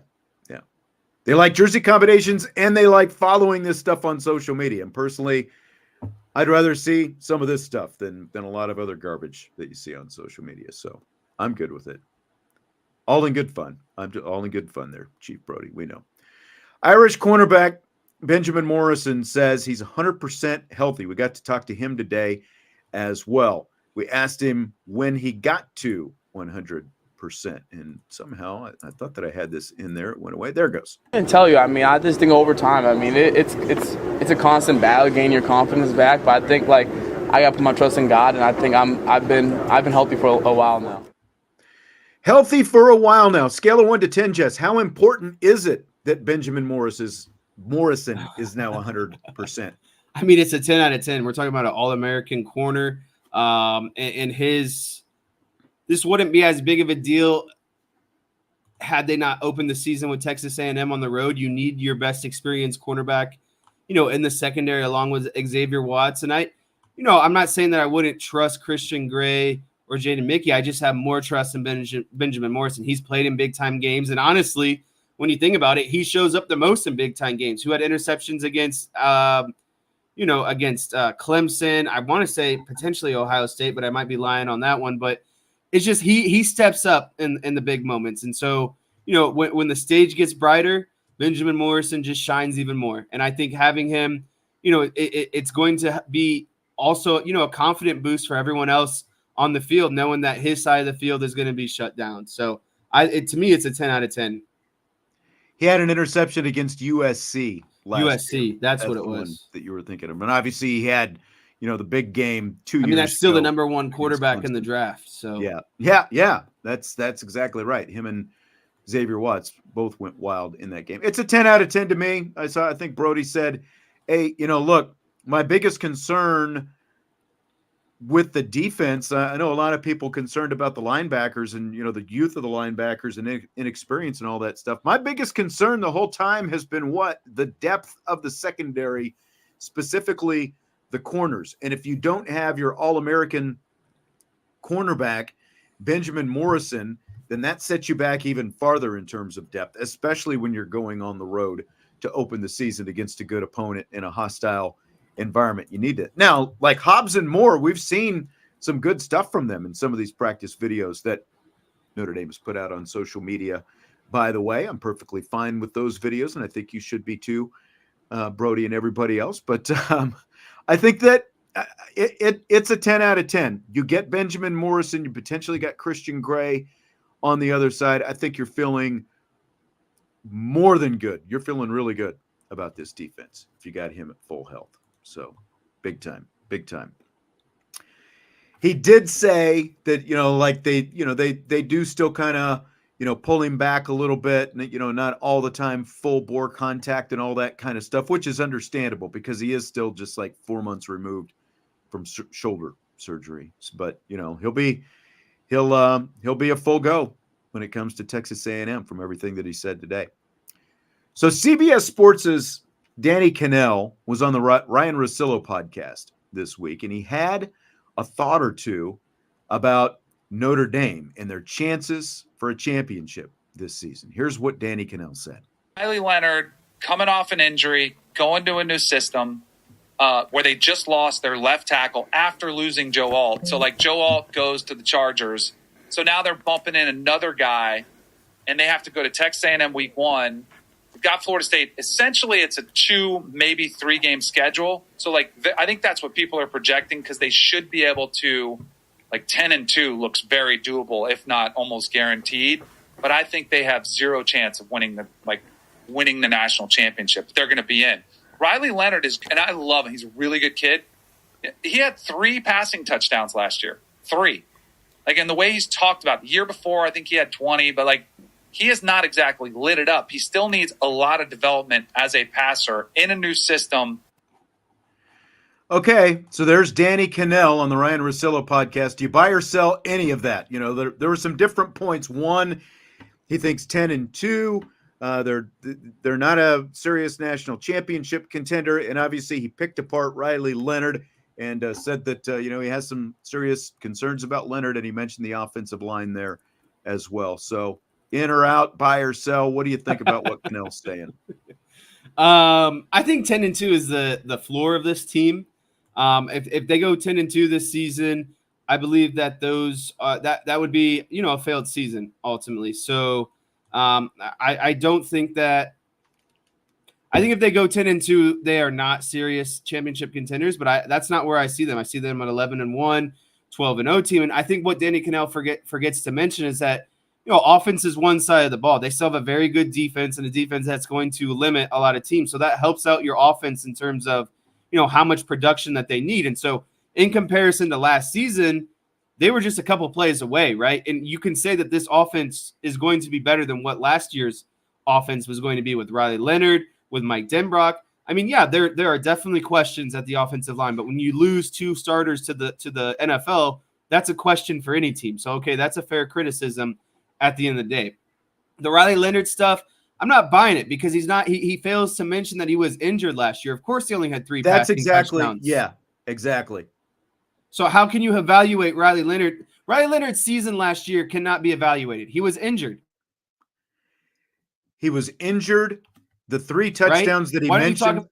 They like jersey combinations, and they like following this stuff on social media. And personally, I'd rather see some of this stuff than a lot of other garbage that you see on social media. So I'm good with it. All in good fun. All in good fun there, Chief Brody. We know. Irish cornerback Benjamin Morrison says he's 100% healthy. We got to talk to him today as well. We asked him when he got to 100%. And somehow I thought that I had this in there. It went away. There it goes. I can tell you. I just think over time. It's a constant battle, gain your confidence back. But I think I got to put my trust in God, and I think I've been healthy for a while now. Healthy for a while now. Scale of 1 to 10, Jess. How important is it that Benjamin Morrison is now 100%? I mean, it's a 10 out of 10. We're talking about an All-American corner. And this wouldn't be as big of a deal had they not opened the season with Texas A&M on the road. You need your best experienced cornerback, in the secondary along with Xavier Watts. And I'm not saying that I wouldn't trust Christian Gray or Jaden Mickey. I just have more trust in Benjamin Morrison. He's played in big-time games. And honestly, when you think about it, he shows up the most in big-time games. Who had interceptions against Clemson. I want to say potentially Ohio State, but I might be lying on that one. But it's just he steps up in the big moments. And so, when the stage gets brighter, Benjamin Morrison just shines even more. And I think having him, it's going to be also, a confident boost for everyone else on the field, knowing that his side of the field is going to be shut down. So to me, it's a 10 out of 10. He had an interception against USC. That's what it the one was that you were thinking of. And obviously he had, the big game 2 years ago. That's still the number one quarterback in the draft. So yeah. That's exactly right. Him and Xavier Watts both went wild in that game. It's a 10 out of 10 to me. I think Brody said, hey, look, my biggest concern with the defense, I know a lot of people concerned about the linebackers and, the youth of the linebackers and inexperience and all that stuff. My biggest concern the whole time has been the depth of the secondary, specifically the corners. And if you don't have your All-American cornerback, Benjamin Morrison, then that sets you back even farther in terms of depth, especially when you're going on the road to open the season against a good opponent in a hostile environment. You need it. Now, like Hobbs and Moore, we've seen some good stuff from them in some of these practice videos that Notre Dame has put out on social media. By the way, I'm perfectly fine with those videos, and I think you should be too, Brody and everybody else. But I think that it's a 10 out of 10. You get Benjamin Morrison, you potentially got Christian Gray on the other side. I think you're feeling more than good. You're feeling really good about this defense if you got him at full health. So big time. He did say that, they do still kind of, pull him back a little bit and, not all the time full bore contact and all that kind of stuff, which is understandable because he is still just like 4 months removed from shoulder surgery. But, he'll be a full go when it comes to Texas A&M from everything that he said today. So CBS Sports' Danny Cannell was on the Ryan Russillo podcast this week, and he had a thought or two about Notre Dame and their chances for a championship this season. Here's what Danny Cannell said. Riley Leonard coming off an injury, going to a new system where they just lost their left tackle after losing Joe Alt. So, Joe Alt goes to the Chargers. So now they're bumping in another guy, and they have to go to Texas A&M week 1. We've got Florida State. Essentially, it's a 2, maybe 3-game schedule. So, I think that's what people are projecting because they should be able to, 10-2 looks very doable, if not almost guaranteed. But I think they have zero chance of winning the national championship. They're going to be in. Riley Leonard and I love him. He's a really good kid. He had 3 passing touchdowns last year. 3. And the way he's talked about, the year before, I think he had 20, but he has not exactly lit it up. He still needs a lot of development as a passer in a new system. Okay, so there's Danny Cannell on the Ryan Russillo podcast. Do you buy or sell any of that? There were some different points. One, he thinks 10-2. They're not a serious national championship contender, and obviously he picked apart Riley Leonard and said that he has some serious concerns about Leonard, and he mentioned the offensive line there as well. So in or out, buy or sell? What do you think about what Cannell's saying? I think 10-2 is the floor of this team. If they go 10-2 this season, I believe that those that would be a failed season ultimately. So I don't think that. I think if they go 10-2, they are not serious championship contenders. But that's not where I see them. I see them at 11-1, 12-0 team. And I think what Danny Cannell forgets to mention is that offense is one side of the ball. They still have a very good defense and a defense that's going to limit a lot of teams. So that helps out your offense in terms of how much production that they need. And so in comparison to last season, they were just a couple plays away, right? And you can say that this offense is going to be better than what last year's offense was going to be with Riley Leonard, with Mike Denbrock. I mean, yeah, there are definitely questions at the offensive line, but when you lose 2 starters to the NFL, that's a question for any team. So, okay, that's a fair criticism at the end of the day. The Riley Leonard stuff, I'm not buying it because he fails to mention that he was injured last year. Of course, he only had 3 That's passing exactly touchdowns. Yeah, exactly. So how can you evaluate Riley Leonard? Riley Leonard's season last year cannot be evaluated. He was injured. He was injured. The 3 touchdowns that he mentioned,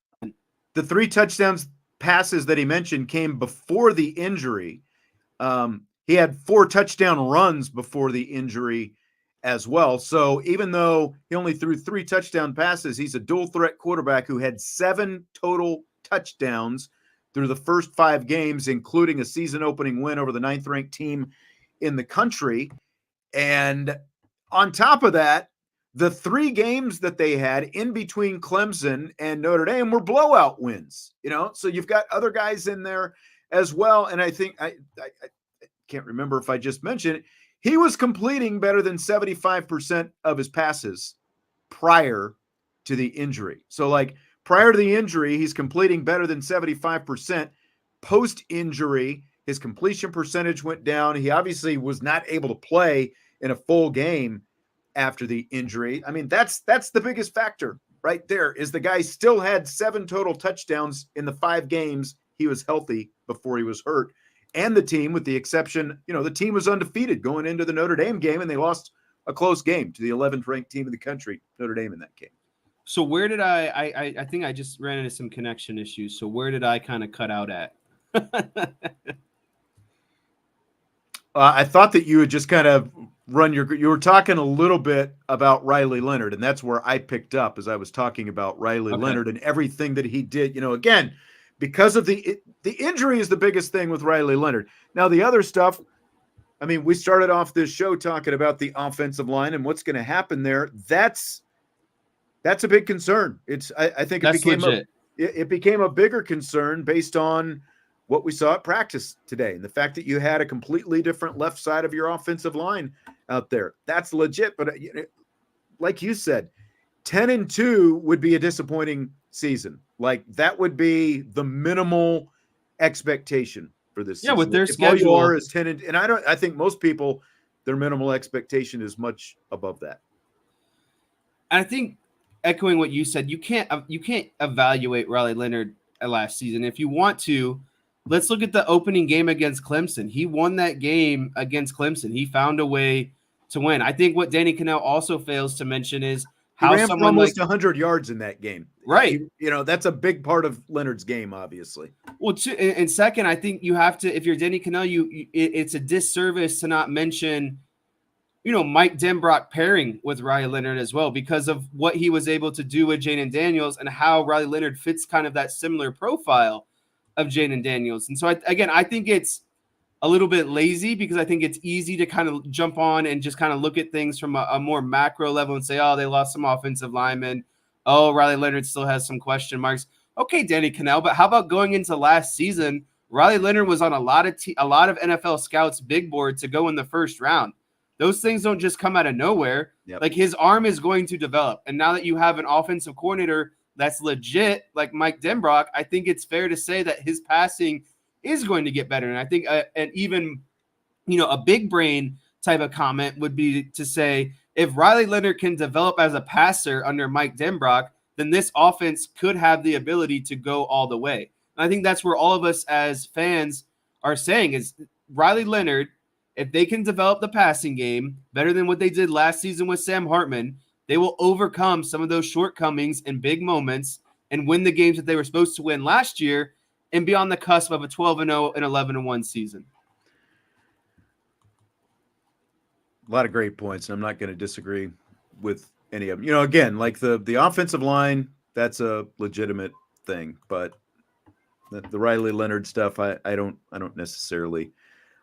the 3 touchdowns passes that he mentioned came before the injury. He had 4 touchdown runs before the injury as well. So even though he only threw 3 touchdown passes, he's a dual threat quarterback who had 7 total touchdowns through the first 5 games, including a season opening win over the 9th ranked team in the country. And on top of that, the 3 games that they had in between Clemson and Notre Dame were blowout wins, so you've got other guys in there as well. And I think I can't remember if I just mentioned it. He was completing better than 75% of his passes prior to the injury. So prior to the injury, he's completing better than 75%. Post-injury, his completion percentage went down. He obviously was not able to play in a full game after the injury. I mean, that's the biggest factor right there, is the guy still had 7 total touchdowns in the 5 games he was healthy before he was hurt. And the team, with the exception, the team was undefeated going into the Notre Dame game, and they lost a close game to the 11th ranked team in the country, Notre Dame, in that game. So where did I think I just ran into some connection issues. So where did I kind of cut out at? I thought that you would just kind of you were talking a little bit about Riley Leonard, and that's where I picked up as I was talking about Riley Leonard and everything that he did, again, because of the injury is the biggest thing with Riley Leonard. Now, the other stuff, I mean, we started off this show talking about the offensive line and what's going to happen there. That's a big concern. I think it became a bigger concern based on what we saw at practice today, and the fact that you had a completely different left side of your offensive line out there. That's legit. But like you said, 10-2 would be a disappointing season. That would be the minimal expectation for this season. Yeah, with their if schedule, all you are is 10 and I think most people, their minimal expectation is much above that. And I think, echoing what you said, you can't evaluate Riley Leonard last season. If you want to, let's look at the opening game against Clemson. He won that game against Clemson. He found a way to win. I think what Danny Cannell also fails to mention is how he ran someone almost 100 yards in that game. Right. That's a big part of Leonard's game, obviously. Well, and second, I think you have to, if you're Danny Cannell, it's a disservice to not mention, Mike Denbrock pairing with Riley Leonard as well, because of what he was able to do with Jaden Daniels and how Riley Leonard fits kind of that similar profile of Jaden Daniels. And so, I think it's a little bit lazy because I think it's easy to kind of jump on and just kind of look at things from a more macro level and say, oh, they lost some offensive linemen. Oh, Riley Leonard still has some question marks. Okay, Danny Cannell, but how about going into last season? Riley Leonard was on a lot of NFL scouts' big board to go in the first round. Those things don't just come out of nowhere. Yep. His arm is going to develop. And now that you have an offensive coordinator that's legit, like Mike Denbrock, I think it's fair to say that his passing is going to get better. And I think and even, a big brain type of comment would be to say, if Riley Leonard can develop as a passer under Mike Denbrock, then this offense could have the ability to go all the way. And I think that's where all of us as fans are saying is Riley Leonard, if they can develop the passing game better than what they did last season with Sam Hartman, they will overcome some of those shortcomings in big moments and win the games that they were supposed to win last year and be on the cusp of a 12-0 and 11-1 season. A lot of great points, and I'm not going to disagree with any of them. Again, like the offensive line, that's a legitimate thing, but the Riley Leonard stuff, I don't necessarily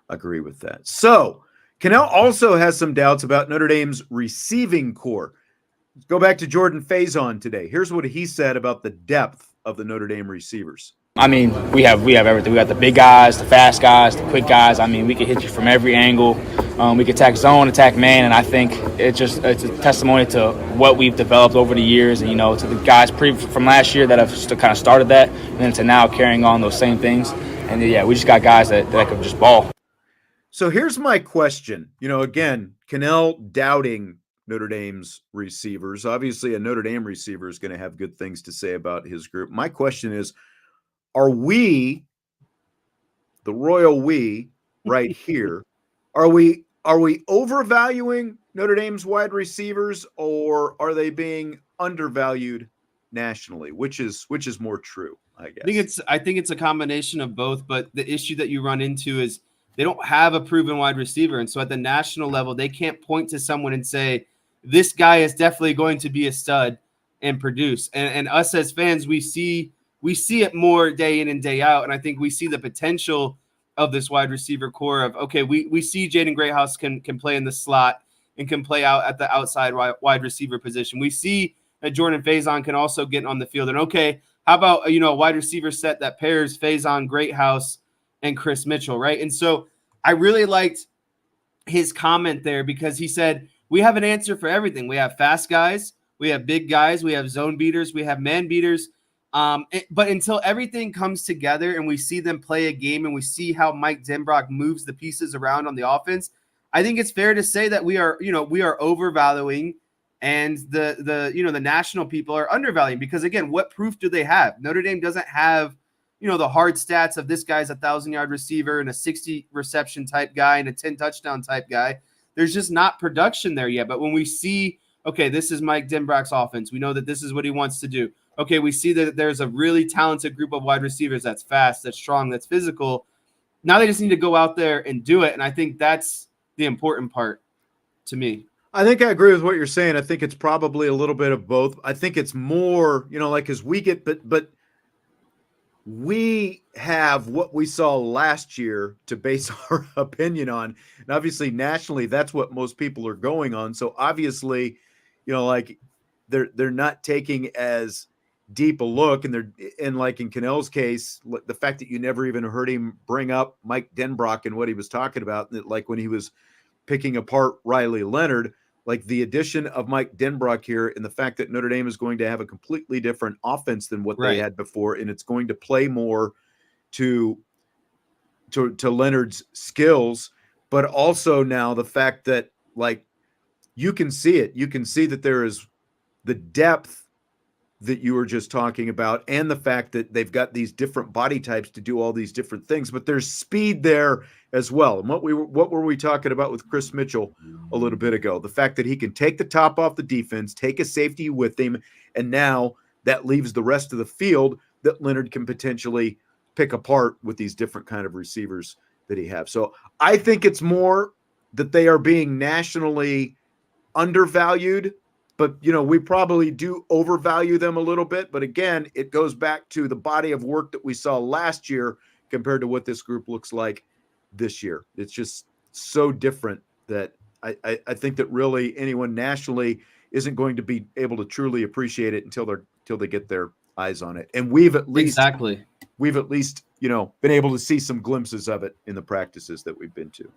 agree with that. So Cannell also has some doubts about Notre Dame's receiving core. Let's go back to Jordan Faison today. Here's what he said about the depth of the Notre Dame receivers. I mean, we have everything. We got the big guys, the fast guys, the quick guys. I mean, we can hit you from every angle. We can attack zone, attack man, and I think it's a testimony to what we've developed over the years, and to the guys from last year that have kind of started that, and then to now carrying on those same things. And yeah, we just got guys that could just ball. So here's my question. Again, Cannell doubting Notre Dame's receivers. Obviously, a Notre Dame receiver is going to have good things to say about his group. My question is, are we, the royal we, right here, are we overvaluing Notre Dame's wide receivers, or are they being undervalued nationally? Which is more true, I guess? I think it's a combination of both, but the issue that you run into is they don't have a proven wide receiver. And so at the national level, they can't point to someone and say, this guy is definitely going to be a stud and produce. And us as fans, we see it more day in and day out. And I think we see the potential of this wide receiver core of, okay, we see Jaden Greathouse can play in the slot and can play out at the outside wide receiver position. We see that Jordan Faison can also get on the field. And okay, how about, a wide receiver set that pairs Faison, Greathouse, and Chris Mitchell, right? And so I really liked his comment there because he said, we have an answer for everything. We have fast guys, we have big guys, we have zone beaters, we have man beaters. But until everything comes together and we see them play a game and we see how Mike Denbrock moves the pieces around on the offense, I think it's fair to say that we are overvaluing, and the national people are undervaluing, because again, what proof do they have? Notre Dame doesn't have, the hard stats of this guy's 1,000-yard receiver and a 60 reception type guy and a 10 touchdown type guy. There's just not production there yet. But when we see, okay, this is Mike Denbrock's offense, we know that this is what he wants to do. Okay, we see that there's a really talented group of wide receivers that's fast, that's strong, that's physical. Now they just need to go out there and do it. And I think that's the important part to me. I think I agree with what you're saying. I think it's probably a little bit of both. I think it's more, as we get, but we have what we saw last year to base our opinion on. And obviously nationally, that's what most people are going on. So obviously, they're not taking as deep a look, and like in Cannell's case, the fact that you never even heard him bring up Mike Denbrock and what he was talking about, like when he was picking apart Riley Leonard, like the addition of Mike Denbrock here, and the fact that Notre Dame is going to have a completely different offense than what they had before, and it's going to play more to Leonard's skills, but also now the fact that you can see it, you can see that there is the depth that you were just talking about, and the fact that they've got these different body types to do all these different things, but there's speed there as well. And what were we talking about with Chris Mitchell a little bit ago? The fact that he can take the top off the defense, take a safety with him, and now that leaves the rest of the field that Leonard can potentially pick apart with these different kind of receivers that he has. So I think it's more that they are being nationally undervalued, but we probably do overvalue them a little bit. But again, it goes back to the body of work that we saw last year compared to what this group looks like this year. It's just so different that I think that really anyone nationally isn't going to be able to truly appreciate it until they get their eyes on it. And we've at least been able to see some glimpses of it in the practices that we've been to.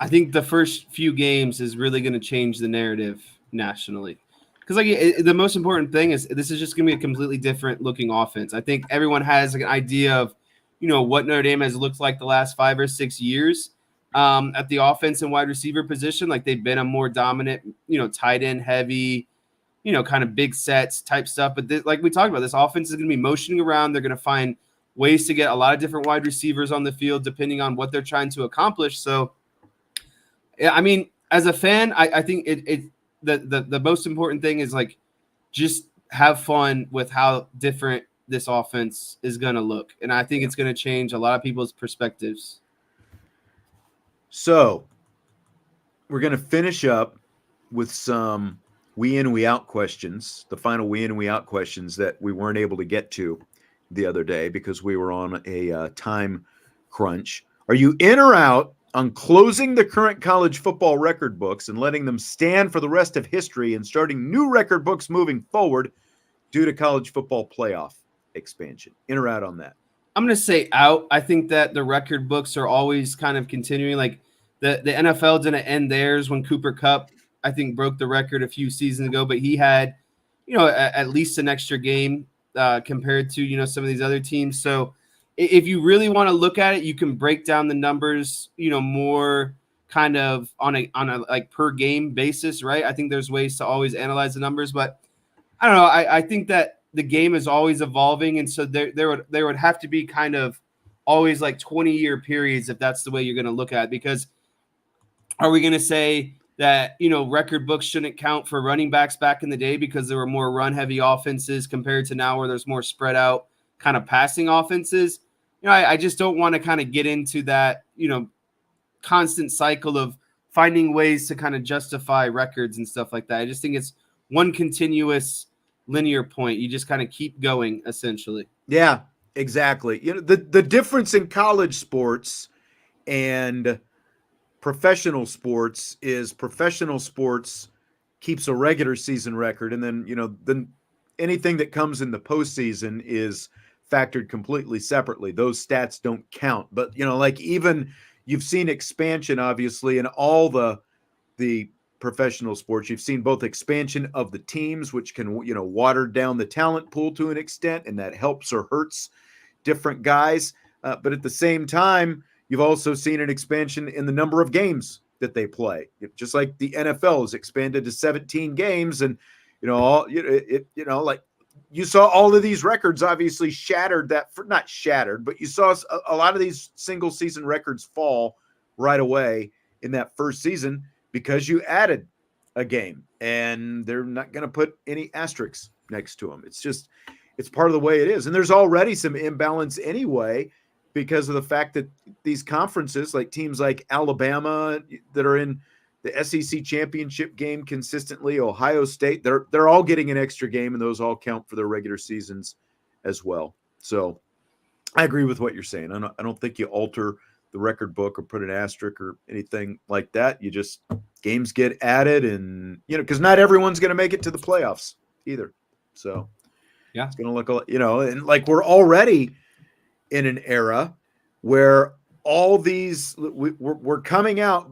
I think the first few games is really going to change the narrative nationally, because the most important thing is this is just going to be a completely different looking offense. I think everyone has an idea of what Notre Dame has looked like the last 5 or 6 years at the offense and wide receiver position. Like they've been a more dominant, tight end heavy, kind of big sets type stuff. But like we talked about, this offense is going to be motioning around. They're going to find ways to get a lot of different wide receivers on the field depending on what they're trying to accomplish. So, I mean, as a fan, I think the most important thing is just have fun with how different this offense is going to look. And I think it's going to change a lot of people's perspectives. So we're going to finish up with some we in, we out questions, the final we in, we out questions that we weren't able to get to the other day because we were on a time crunch. Are you in or out on closing the current college football record books and letting them stand for the rest of history and starting new record books moving forward due to college football playoff expansion? In or out on that? I'm going to say out. I think that the record books are always kind of continuing. Like the NFL didn't end theirs when Cooper Kupp, I think, broke the record a few seasons ago, but he had, at least an extra game compared to, some of these other teams. So if you really want to look at it, you can break down the numbers, more kind of on a like per game basis, right? I think there's ways to always analyze the numbers, but I don't know. I think that the game is always evolving, and so there would have to be kind of always like 20-year periods if that's the way you're going to look at it. Because are we going to say that record books shouldn't count for running backs back in the day because there were more run-heavy offenses compared to now where there's more spread out kind of passing offenses? I just don't want to kind of get into that constant cycle of finding ways to kind of justify records and stuff like that. I just think it's one continuous linear point. You just kind of keep going, essentially. Yeah, exactly. The difference in college sports and professional sports is professional sports keeps a regular season record, and then anything that comes in the postseason is factored completely separately. Those stats don't count. But like even you've seen expansion, obviously, in all the professional sports. You've seen both expansion of the teams, which can, water down the talent pool to an extent, and that helps or hurts different guys. But at the same time, you've also seen an expansion in the number of games that they play. Just like the NFL has expanded to 17 games, and like you saw all of these records obviously shattered that, not shattered, but you saw a lot of these single season records fall right away in that first season because you added a game, and they're not going to put any asterisks next to them. It's part of the way it is. And there's already some imbalance anyway, because of the fact that these conferences, like teams like Alabama that are in the SEC championship game consistently, Ohio State, they're all getting an extra game, and those all count for their regular seasons as well. So I agree with what you're saying. I don't think you alter the record book or put an asterisk or anything like that. You just, games get added, and because not everyone's going to make it to the playoffs either. So yeah, it's going to look, and like we're already in an era where all these we're coming out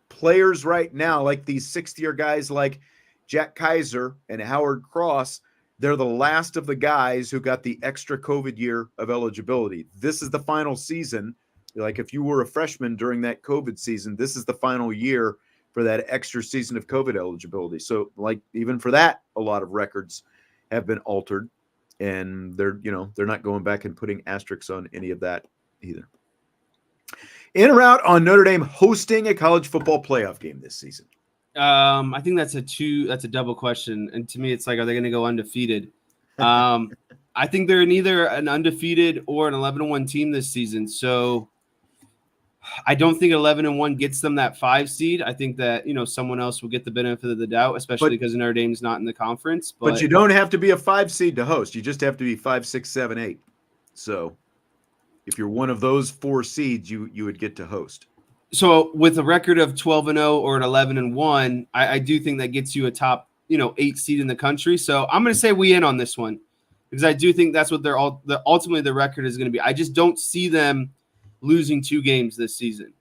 players right now, like these 6th-year guys like Jack Kaiser and Howard Cross. They're the last of the guys who got the extra COVID year of eligibility. This is the final season. Like if you were a freshman during that COVID season, this is the final year for that extra season of COVID eligibility. So like even for that, a lot of records have been altered, and they're not going back and putting asterisks on any of that either. In or out on Notre Dame hosting a college football playoff game this season? I think that's a double question. And to me, it's like, are they going to go undefeated? I think they're neither an undefeated or an 11-1 team this season. So I don't think 11-1 gets them that 5 seed. I think that, someone else will get the benefit of the doubt, especially because Notre Dame's not in the conference. But you don't have to be a 5 seed to host. You just have to be 5, 6, 7, 8. So if you're one of those 4 seeds, you would get to host. So with a record of 12-0 or an 11-1, I do think that gets you a top, 8 seed in the country. So I'm going to say we in on this one, because I do think that's what ultimately the record is going to be. I just don't see them losing 2 games this season.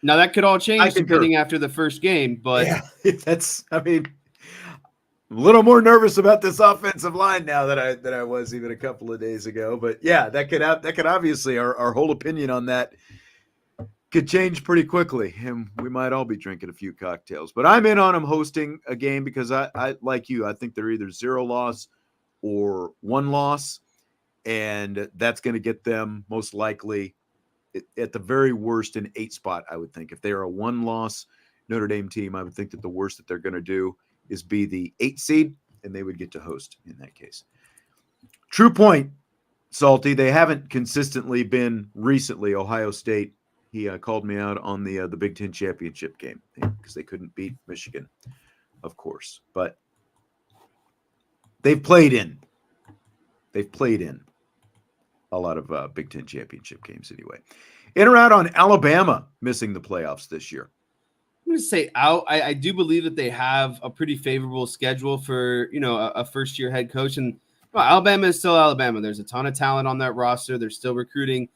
Now that could all change depending after the first game, but yeah, I'm a little more nervous about this offensive line now than I was even a couple of days ago. But yeah, that could obviously, our whole opinion on that could change pretty quickly, and we might all be drinking a few cocktails. But I'm in on them hosting a game because I like you, I think they're either 0 loss or 1 loss. And that's going to get them most likely at the very worst an 8 spot, I would think. If they are a 1-loss Notre Dame team, I would think that the worst that they're going to do is be the 8 seed, and they would get to host in that case. True point, Salty. They haven't consistently been recently. Ohio State, he called me out on the Big Ten championship game because they couldn't beat Michigan, of course. But they've played in a lot of Big Ten championship games anyway. In or out on Alabama missing the playoffs this year? I'm going to say out. I do believe that they have a pretty favorable schedule for, a first-year head coach. And Well, Alabama is still Alabama. There's a ton of talent on that roster. They're still recruiting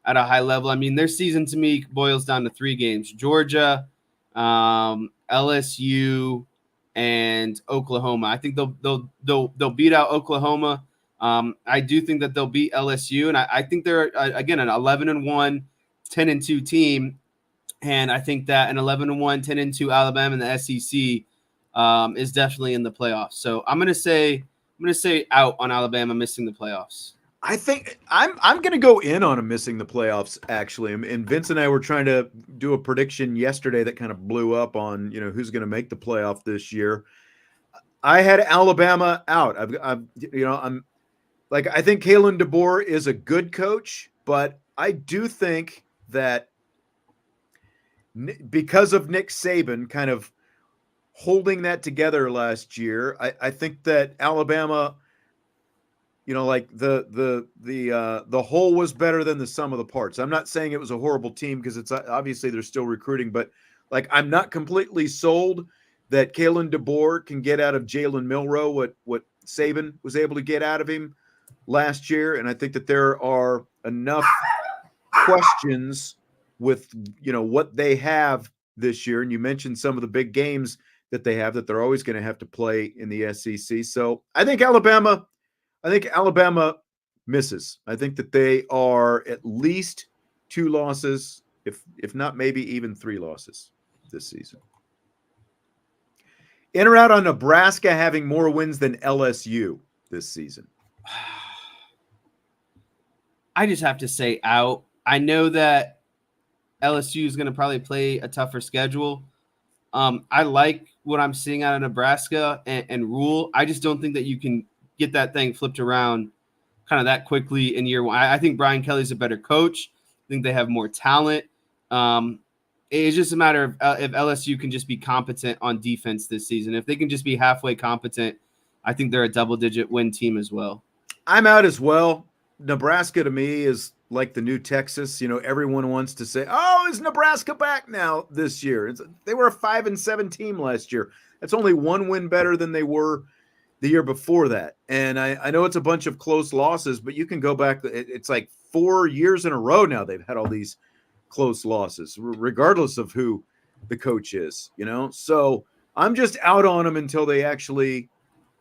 at a high level. I mean, their season to me boils down to 3 games: Georgia, LSU, and Oklahoma. I think they'll beat out Oklahoma. I do think that they'll beat LSU, and I think they're again an 11-1, 10-2 team. And I think that an 11-1, 10-2 Alabama in the SEC is definitely in the playoffs. So I'm gonna say out on Alabama missing the playoffs. I think I'm going to go in on them missing the playoffs, actually. And Vince and I were trying to do a prediction yesterday that kind of blew up on, who's going to make the playoff this year. I had Alabama out. I think Kalen DeBoer is a good coach, but I do think that because of Nick Saban kind of holding that together last year, I think that Alabama, the whole was better than the sum of the parts. I'm not saying it was a horrible team because it's obviously they're still recruiting, but I'm not completely sold that Kalen DeBoer can get out of Jalen Milroe what Saban was able to get out of him last year. And I think that there are enough questions with, what they have this year. And you mentioned some of the big games that they have that they're always going to have to play in the SEC. So I think Alabama misses. I think that they are at least 2 losses, if not maybe even 3 losses this season. In or out on Nebraska having more wins than LSU this season? I just have to say out. I know that LSU is going to probably play a tougher schedule. I like what I'm seeing out of Nebraska and Rule. I just don't think that you can get that thing flipped around kind of that quickly in year 1. I think Brian Kelly's a better coach. I think they have more talent. It's just a matter of if LSU can just be competent on defense this season. If they can just be halfway competent, I think they're a double-digit win team as well. I'm out as well. Nebraska to me is like the new Texas. Everyone wants to say, "Oh, is Nebraska back now this year?" They were a 5-7 team last year. That's only 1 win better than they were the year before that. And I know it's a bunch of close losses, but you can go back. It's like 4 years in a row now they've had all these close losses, regardless of who the coach is, So I'm just out on them until they actually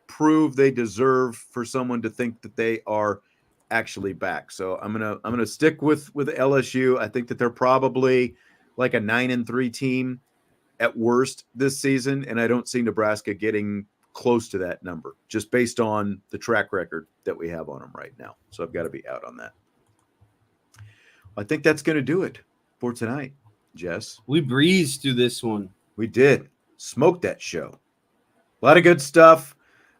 prove they deserve for someone to think that they are actually back. So I'm gonna stick with LSU. I think that they're probably like a 9-3 team at worst this season, and I don't see Nebraska getting close to that number just based on the track record that we have on them right now. So I've got to be out on that. I think that's going to do it for tonight, Jess. We breezed through this one. We did. Smoked that show. A lot of good stuff.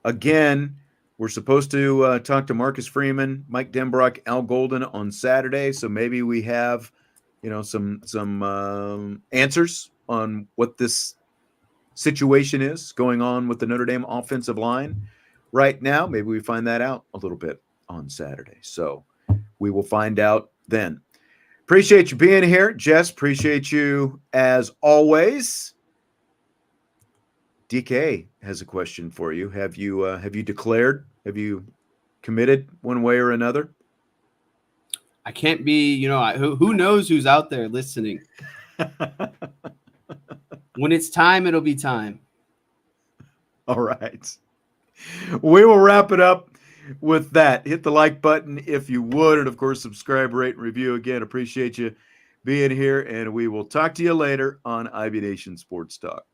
Again, we're supposed to talk to Marcus Freeman, Mike Denbrock, Al Golden on Saturday. So maybe we have, some answers on what this situation is going on with the Notre Dame offensive line right now. Maybe we find that out a little bit on Saturday. So we will find out then. Appreciate you being here, Jess. Appreciate you as always. DK has a question for you. Have you declared? Have you committed one way or another? I can't be, who knows who's out there listening. When it's time, it'll be time. All right. We will wrap it up with that. Hit the like button if you would. And, of course, subscribe, rate, and review. Again, appreciate you being here. And we will talk to you later on IB Nation Sports Talk.